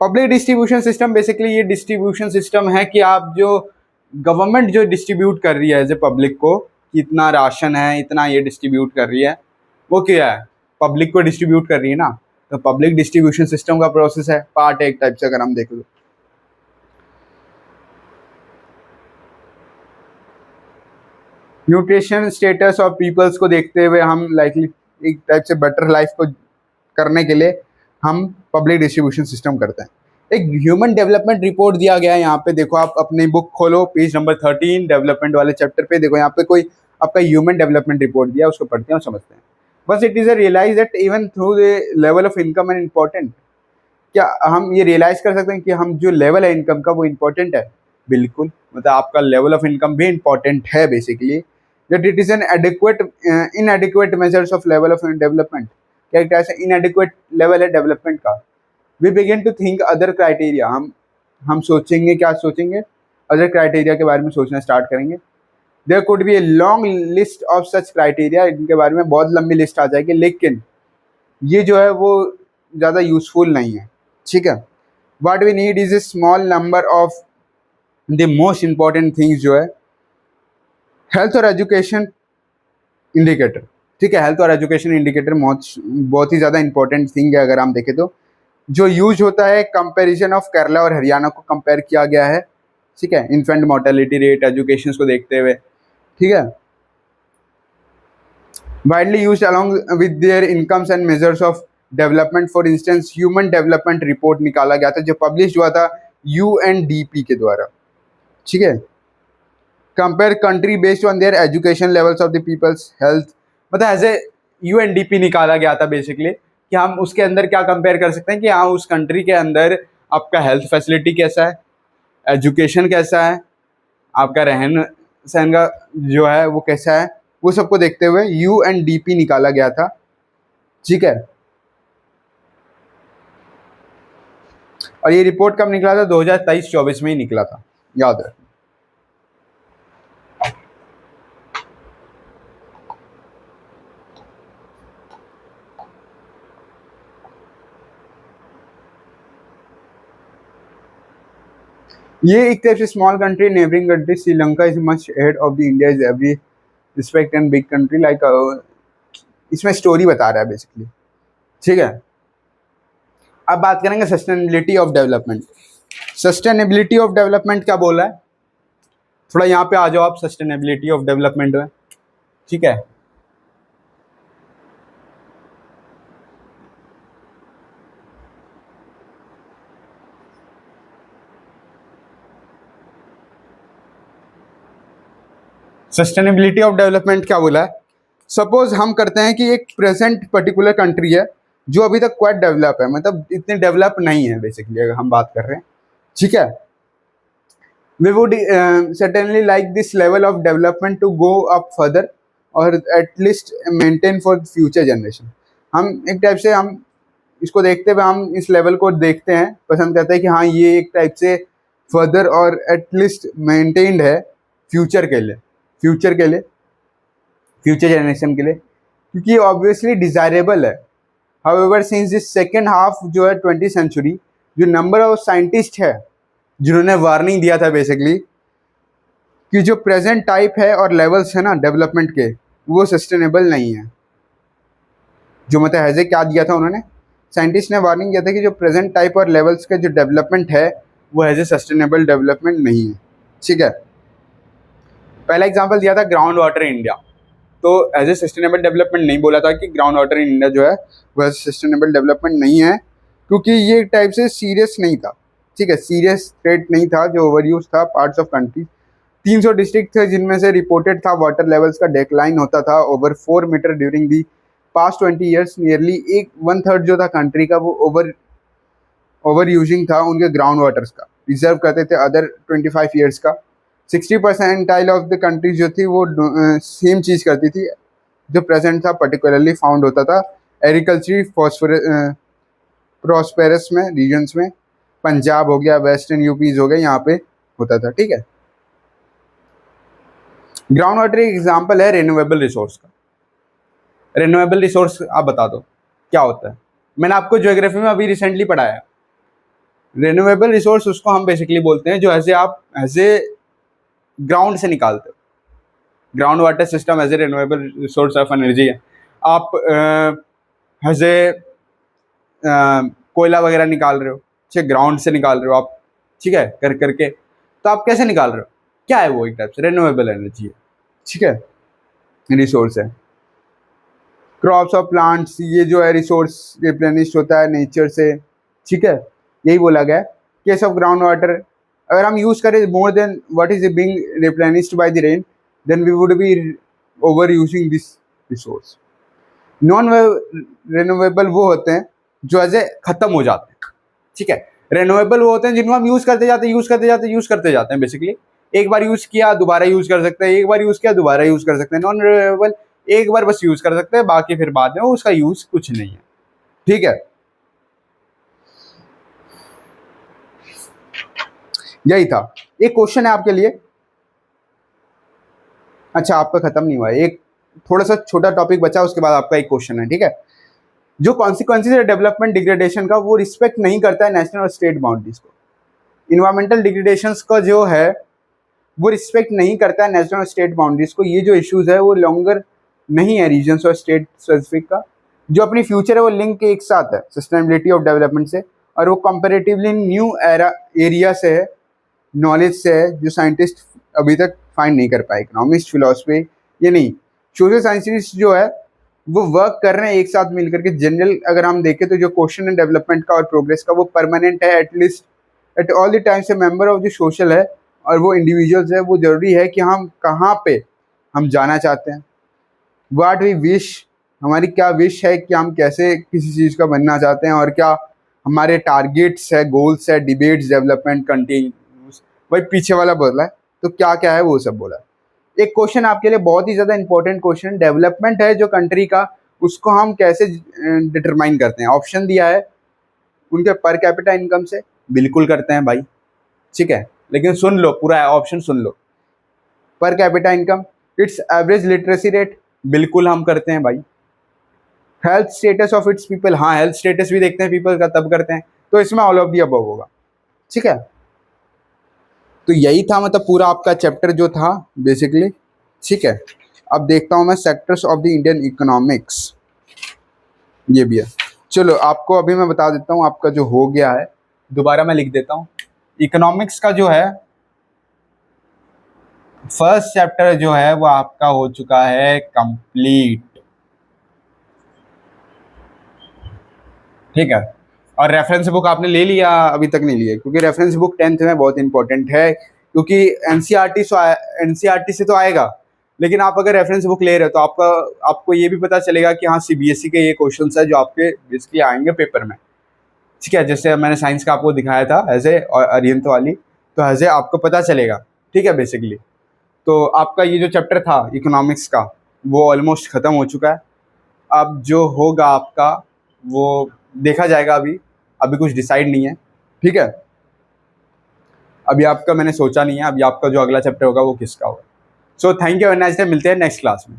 पब्लिक डिस्ट्रीब्यूशन सिस्टम बेसिकली ये डिस्ट्रीब्यूशन सिस्टम है कि आप जो गवर्नमेंट जो डिस्ट्रीब्यूट कर रही है एज ए पब्लिक को, कि इतना राशन है, इतना ये डिस्ट्रीब्यूट कर रही है, वो क्या है, पब्लिक को डिस्ट्रीब्यूट कर रही है ना। तो पब्लिक डिस्ट्रीब्यूशन सिस्टम का प्रोसेस है, पार्ट है एक टाइप से, अगर हम देखें तो। न्यूट्रिशन स्टेटस ऑफ पीपल्स को देखते हुए हम लाइकली एक टाइप से बेटर लाइफ को करने के लिए हम पब्लिक डिस्ट्रीब्यूशन सिस्टम करते हैं। एक ह्यूमन डेवलपमेंट रिपोर्ट दिया गया है यहाँ पे, देखो आप अपनी बुक खोलो, पेज नंबर 13 डेवलपमेंट वाले चैप्टर पे देखो, यहाँ पे कोई आपका ह्यूमन डेवलपमेंट रिपोर्ट दिया, उसको पढ़ते हैं और समझते हैं। बस it is a realize that even through the level of income and important, क्या हम ये रियलाइज कर सकते हैं कि हम जो लेवल है इनकम का वो इम्पोर्टेंट है? बिल्कुल, मतलब आपका लेवल ऑफ इनकम भी इम्पोर्टेंट है basically. That it is an adequate inadequate measures of level of development, क्या एक ऐसा इनएडिक्वेट लेवल है डेवलपमेंट का। We begin to think other criteria, हम सोचेंगे, क्या सोचेंगे, अदर क्राइटेरिया के बारे में सोचना स्टार्ट करेंगे। There could be a long list of such criteria, इनके बारे में बहुत लंबी लिस्ट आ जाएगी, लेकिन ये जो है वो ज़्यादा यूजफुल नहीं है। ठीक है। What we need is a small number of the most important things, जो है हेल्थ और एजुकेशन इंडिकेटर। ठीक है, हेल्थ और एजुकेशन इंडिकेटर बहुत ही ज़्यादा इंपॉर्टेंट थिंग है। अगर हम देखें तो जो यूज होता है, कंपैरिजन ऑफ केरला और हरियाणा को कंपेयर किया गया है। ठीक है, इन्फेंट मोर्टेलिटी रेट, एजुकेशन को देखते हुए। ठीक है, widely use along with their incomes and measures of development. For instance human development report निकाला गया था जो पब्लिश हुआ था यूएनडीपी के द्वारा। ठीक है, compare country based on their education levels of the people's health, मतलब एज ए यूएनडीपी निकाला गया था बेसिकली, कि हम उसके अंदर क्या कंपेयर कर सकते हैं कि हाँ उस कंट्री के अंदर आपका हेल्थ फैसिलिटी कैसा है, एजुकेशन कैसा है, आपका रहन सहन का जो है वो कैसा है, वो सबको देखते हुए यूएनडीपी निकाला गया था। ठीक है, और ये रिपोर्ट कब निकला था? 2023-24 में ही निकला था, याद है। ये एक तरह से small country, neighbouring country, Sri Lanka is much head of the India is every respect and big country like, इसमें स्टोरी बता रहा है बेसिकली। ठीक है, अब बात करेंगे sustainability of development. Sustainability of development क्या बोला है, थोड़ा यहाँ पे आ जाओ आप सस्टेनेबिलिटी ऑफ डेवलपमेंट में। ठीक है, सस्टेनेबिलिटी ऑफ डेवलपमेंट क्या बोला है? सपोज हम करते हैं कि एक प्रेजेंट पर्टिकुलर कंट्री है जो अभी तक क्वाइट डेवलप है, मतलब इतनी डेवलप नहीं है बेसिकली, अगर हम बात कर रहे हैं। ठीक है, we would certainly like this level of development to go up further और at least maintain for future generation. हम एक टाइप से हम इसको देखते हुए हम इस लेवल को देखते हैं, पसंद करते हैं कि हाँ ये एक टाइप से फर्दर और एटलीस्ट मेंटेन्ड है फ्यूचर के लिए, फ्यूचर जनरेशन के लिए, क्योंकि ऑब्वियसली डिज़ायरेबल है। However since this second half जो है 20th सेंचुरी, जो नंबर ऑफ साइंटिस्ट है जिन्होंने वार्निंग दिया था बेसिकली कि जो प्रेजेंट टाइप है और लेवल्स है ना डेवलपमेंट के, वो सस्टेनेबल नहीं है। जो मतलब हैजे क्या दिया था उन्होंने, साइंटिस्ट ने वार्निंग किया था कि जो प्रेजेंट टाइप और लेवल्स का जो डेवलपमेंट है वो हैजे सस्टेनेबल डेवलपमेंट नहीं है। ठीक है, पहला एग्जांपल दिया था ग्राउंड वाटर इंडिया। तो एज ए सस्टेनेबल डेवलपमेंट नहीं बोला था कि ग्राउंड वाटर इन इंडिया जो है वह सस्टेनेबल डेवलपमेंट नहीं है, क्योंकि ये एक टाइप से सीरियस नहीं था, ठीक है, सीरियस थ्रेट नहीं था जो ओवर यूज था पार्ट्स ऑफ कंट्री। 300 डिस्ट्रिक्ट थे जिनमें से रिपोर्टेड था वाटर लेवल्स का डिक्लाइन होता था over 4 meter during the past 20 years. Nearly 1/3 जो था कंट्री का वो ओवर यूजिंग था उनके ग्राउंड वाटर्स का, रिजर्व करते थे अदर 25 ईयर्स का। 60% ऑफ द कंट्रीज जो थी वो सेम चीज़ करती थी जो प्रेजेंट था, पर्टिकुलरली फाउंड होता था एग्रीकल्चर प्रॉस्पेरस में रीजन्स में, पंजाब हो गया, वेस्टर्न यूपीज हो गया, यहाँ पे होता था, ठीक है। ग्राउंड वाटर एक एग्जाम्पल है रिन्यूएबल रिसोर्स का। रिन्यूएबल रिसोर्स आप बता दो क्या होता है, मैंने आपको ज्योग्राफी में अभी रिसेंटली पढ़ाया। रिन्यूएबल रिसोर्स उसको हम बेसिकली बोलते हैं जो ऐसे ग्राउंड से निकालते हो। Ground water system as a renewable resource of energy है। आप ऐसे कोयला वगैरह निकाल रहे हो, ठीक, ग्राउंड से निकाल रहे हो आप, ठीक है, कर करके, तो आप कैसे निकाल रहे हो, क्या है वो, एक टाइप से रिन्यूएबल एनर्जी है, ठीक है, रिसोर्स है। क्रॉप्स और प्लांट्स, ये जो है रिसोर्स रिप्लेनिश होता है नेचर से, ठीक है, यही बोला गया। केस ऑफ ग्राउंड वाटर, अगर हम यूज करें more than what is being replenished by the rain, then we would be over using this resource. Non renewable वो होते हैं जो ऐसे खत्म हो जाते हैं, ठीक है। रिन्यूएबल वो होते हैं जिनको हम यूज करते जाते हैं बेसिकली। एक बार यूज किया दोबारा यूज कर सकते हैं, एक बार यूज किया दोबारा यूज कर सकते हैं। नॉन रिन्यूएबल एक बार बस यूज कर सकते हैं, बाकी फिर बाद में उसका यूज कुछ नहीं है, ठीक है। यही था। एक क्वेश्चन है आपके लिए, अच्छा आपका खत्म नहीं हुआ है, एक थोड़ा सा छोटा टॉपिक बचा, उसके बाद आपका एक क्वेश्चन है, ठीक है। जो कॉन्सिक्वेंसेज है डेवलपमेंट डिग्रेडेशन का, वो रिस्पेक्ट नहीं करता है नेशनल और स्टेट बाउंड्रीज को। इन्वायरमेंटल डिग्रेडेशन का जो है वो रिस्पेक्ट नहीं करता है नेशनल और स्टेट बाउंड्रीज को। ये जो इश्यूज है वो लॉन्गर नहीं है रीजन्स और स्टेट स्पेसिफिक का, जो अपनी फ्यूचर है वो लिंक एक साथ है सस्टेनेबिलिटी ऑफ डेवलपमेंट से, और वो कंपेरेटिवली न्यू एरिया से है, नॉलेज से है, जो साइंटिस्ट अभी तक फाइंड नहीं कर पाए। इकोनॉमिस्ट, फिलोसफी, ये नहीं, सोशल साइंसिस्ट जो है वो वर्क कर रहे हैं एक साथ मिलकर के। जनरल अगर हम देखें तो जो क्वेश्चन है डेवलपमेंट का और प्रोग्रेस का वो परमानेंट है, at least at all the times. A member of जो सोशल है और वो इंडिविजुअल्स है, वो जरूरी है कि हम कहाँ पे हम जाना चाहते हैं, व्हाट वी विश, हमारी क्या विश है कि हम कैसे किसी चीज़ का बनना चाहते हैं, और क्या हमारे टारगेट्स है, गोल्स है, डिबेट्स, डेवलपमेंट, कंटिन्यूस, वही पीछे वाला बोला है, तो क्या क्या है वो सब बोला है। एक क्वेश्चन आपके लिए बहुत ही ज़्यादा इंपॉर्टेंट क्वेश्चन, डेवलपमेंट है जो कंट्री का, उसको हम कैसे डिटरमाइन करते हैं। ऑप्शन दिया है उनके पर कैपिटा इनकम से, बिल्कुल करते हैं भाई, ठीक है, लेकिन सुन लो पूरा ऑप्शन सुन लो। पर capita income, it's average literacy rate, बिल्कुल हम करते हैं भाई। Health status of its people, हाँ हेल्थ स्टेटस भी देखते हैं पीपल का, तब करते हैं, तो इसमें ऑल ऑफ दी अबव होगा, ठीक है। तो यही था मतलब पूरा आपका चैप्टर जो था बेसिकली, ठीक है। अब देखता हूँ मैं sectors of the Indian economics, ये भी है। चलो आपको अभी मैं बता देता हूँ आपका जो हो गया है, दोबारा मैं लिख देता हूँ। इकोनॉमिक्स का जो है फर्स्ट चैप्टर जो है वो आपका हो चुका है कंप्लीट, ठीक है। और रेफरेंस बुक आपने ले लिया, अभी तक नहीं लिया, क्योंकि रेफरेंस बुक 10th में बहुत इंपॉर्टेंट है, क्योंकि एनसीईआरटी से तो आएगा, लेकिन आप अगर रेफरेंस बुक ले रहे हो तो आपको ये भी पता चलेगा कि हाँ सीबीएसई के ये क्वेश्चंस है जो आपके बेसिकली आएंगे पेपर में, ठीक है। जैसे मैंने साइंस का आपको दिखाया था ऐसे और अरिहंत वाली, तो ऐसे आपको पता चलेगा, ठीक है बेसिकली। तो आपका ये जो चैप्टर था इकोनॉमिक्स का वो ऑलमोस्ट ख़त्म हो चुका है। अब जो होगा आपका वो देखा जाएगा, अभी कुछ डिसाइड नहीं है, ठीक है। अभी आपका मैंने सोचा नहीं है, अभी आपका जो अगला चैप्टर होगा वो किसका होगा। So thank you, very nice day, मिलते हैं नेक्स्ट क्लास में।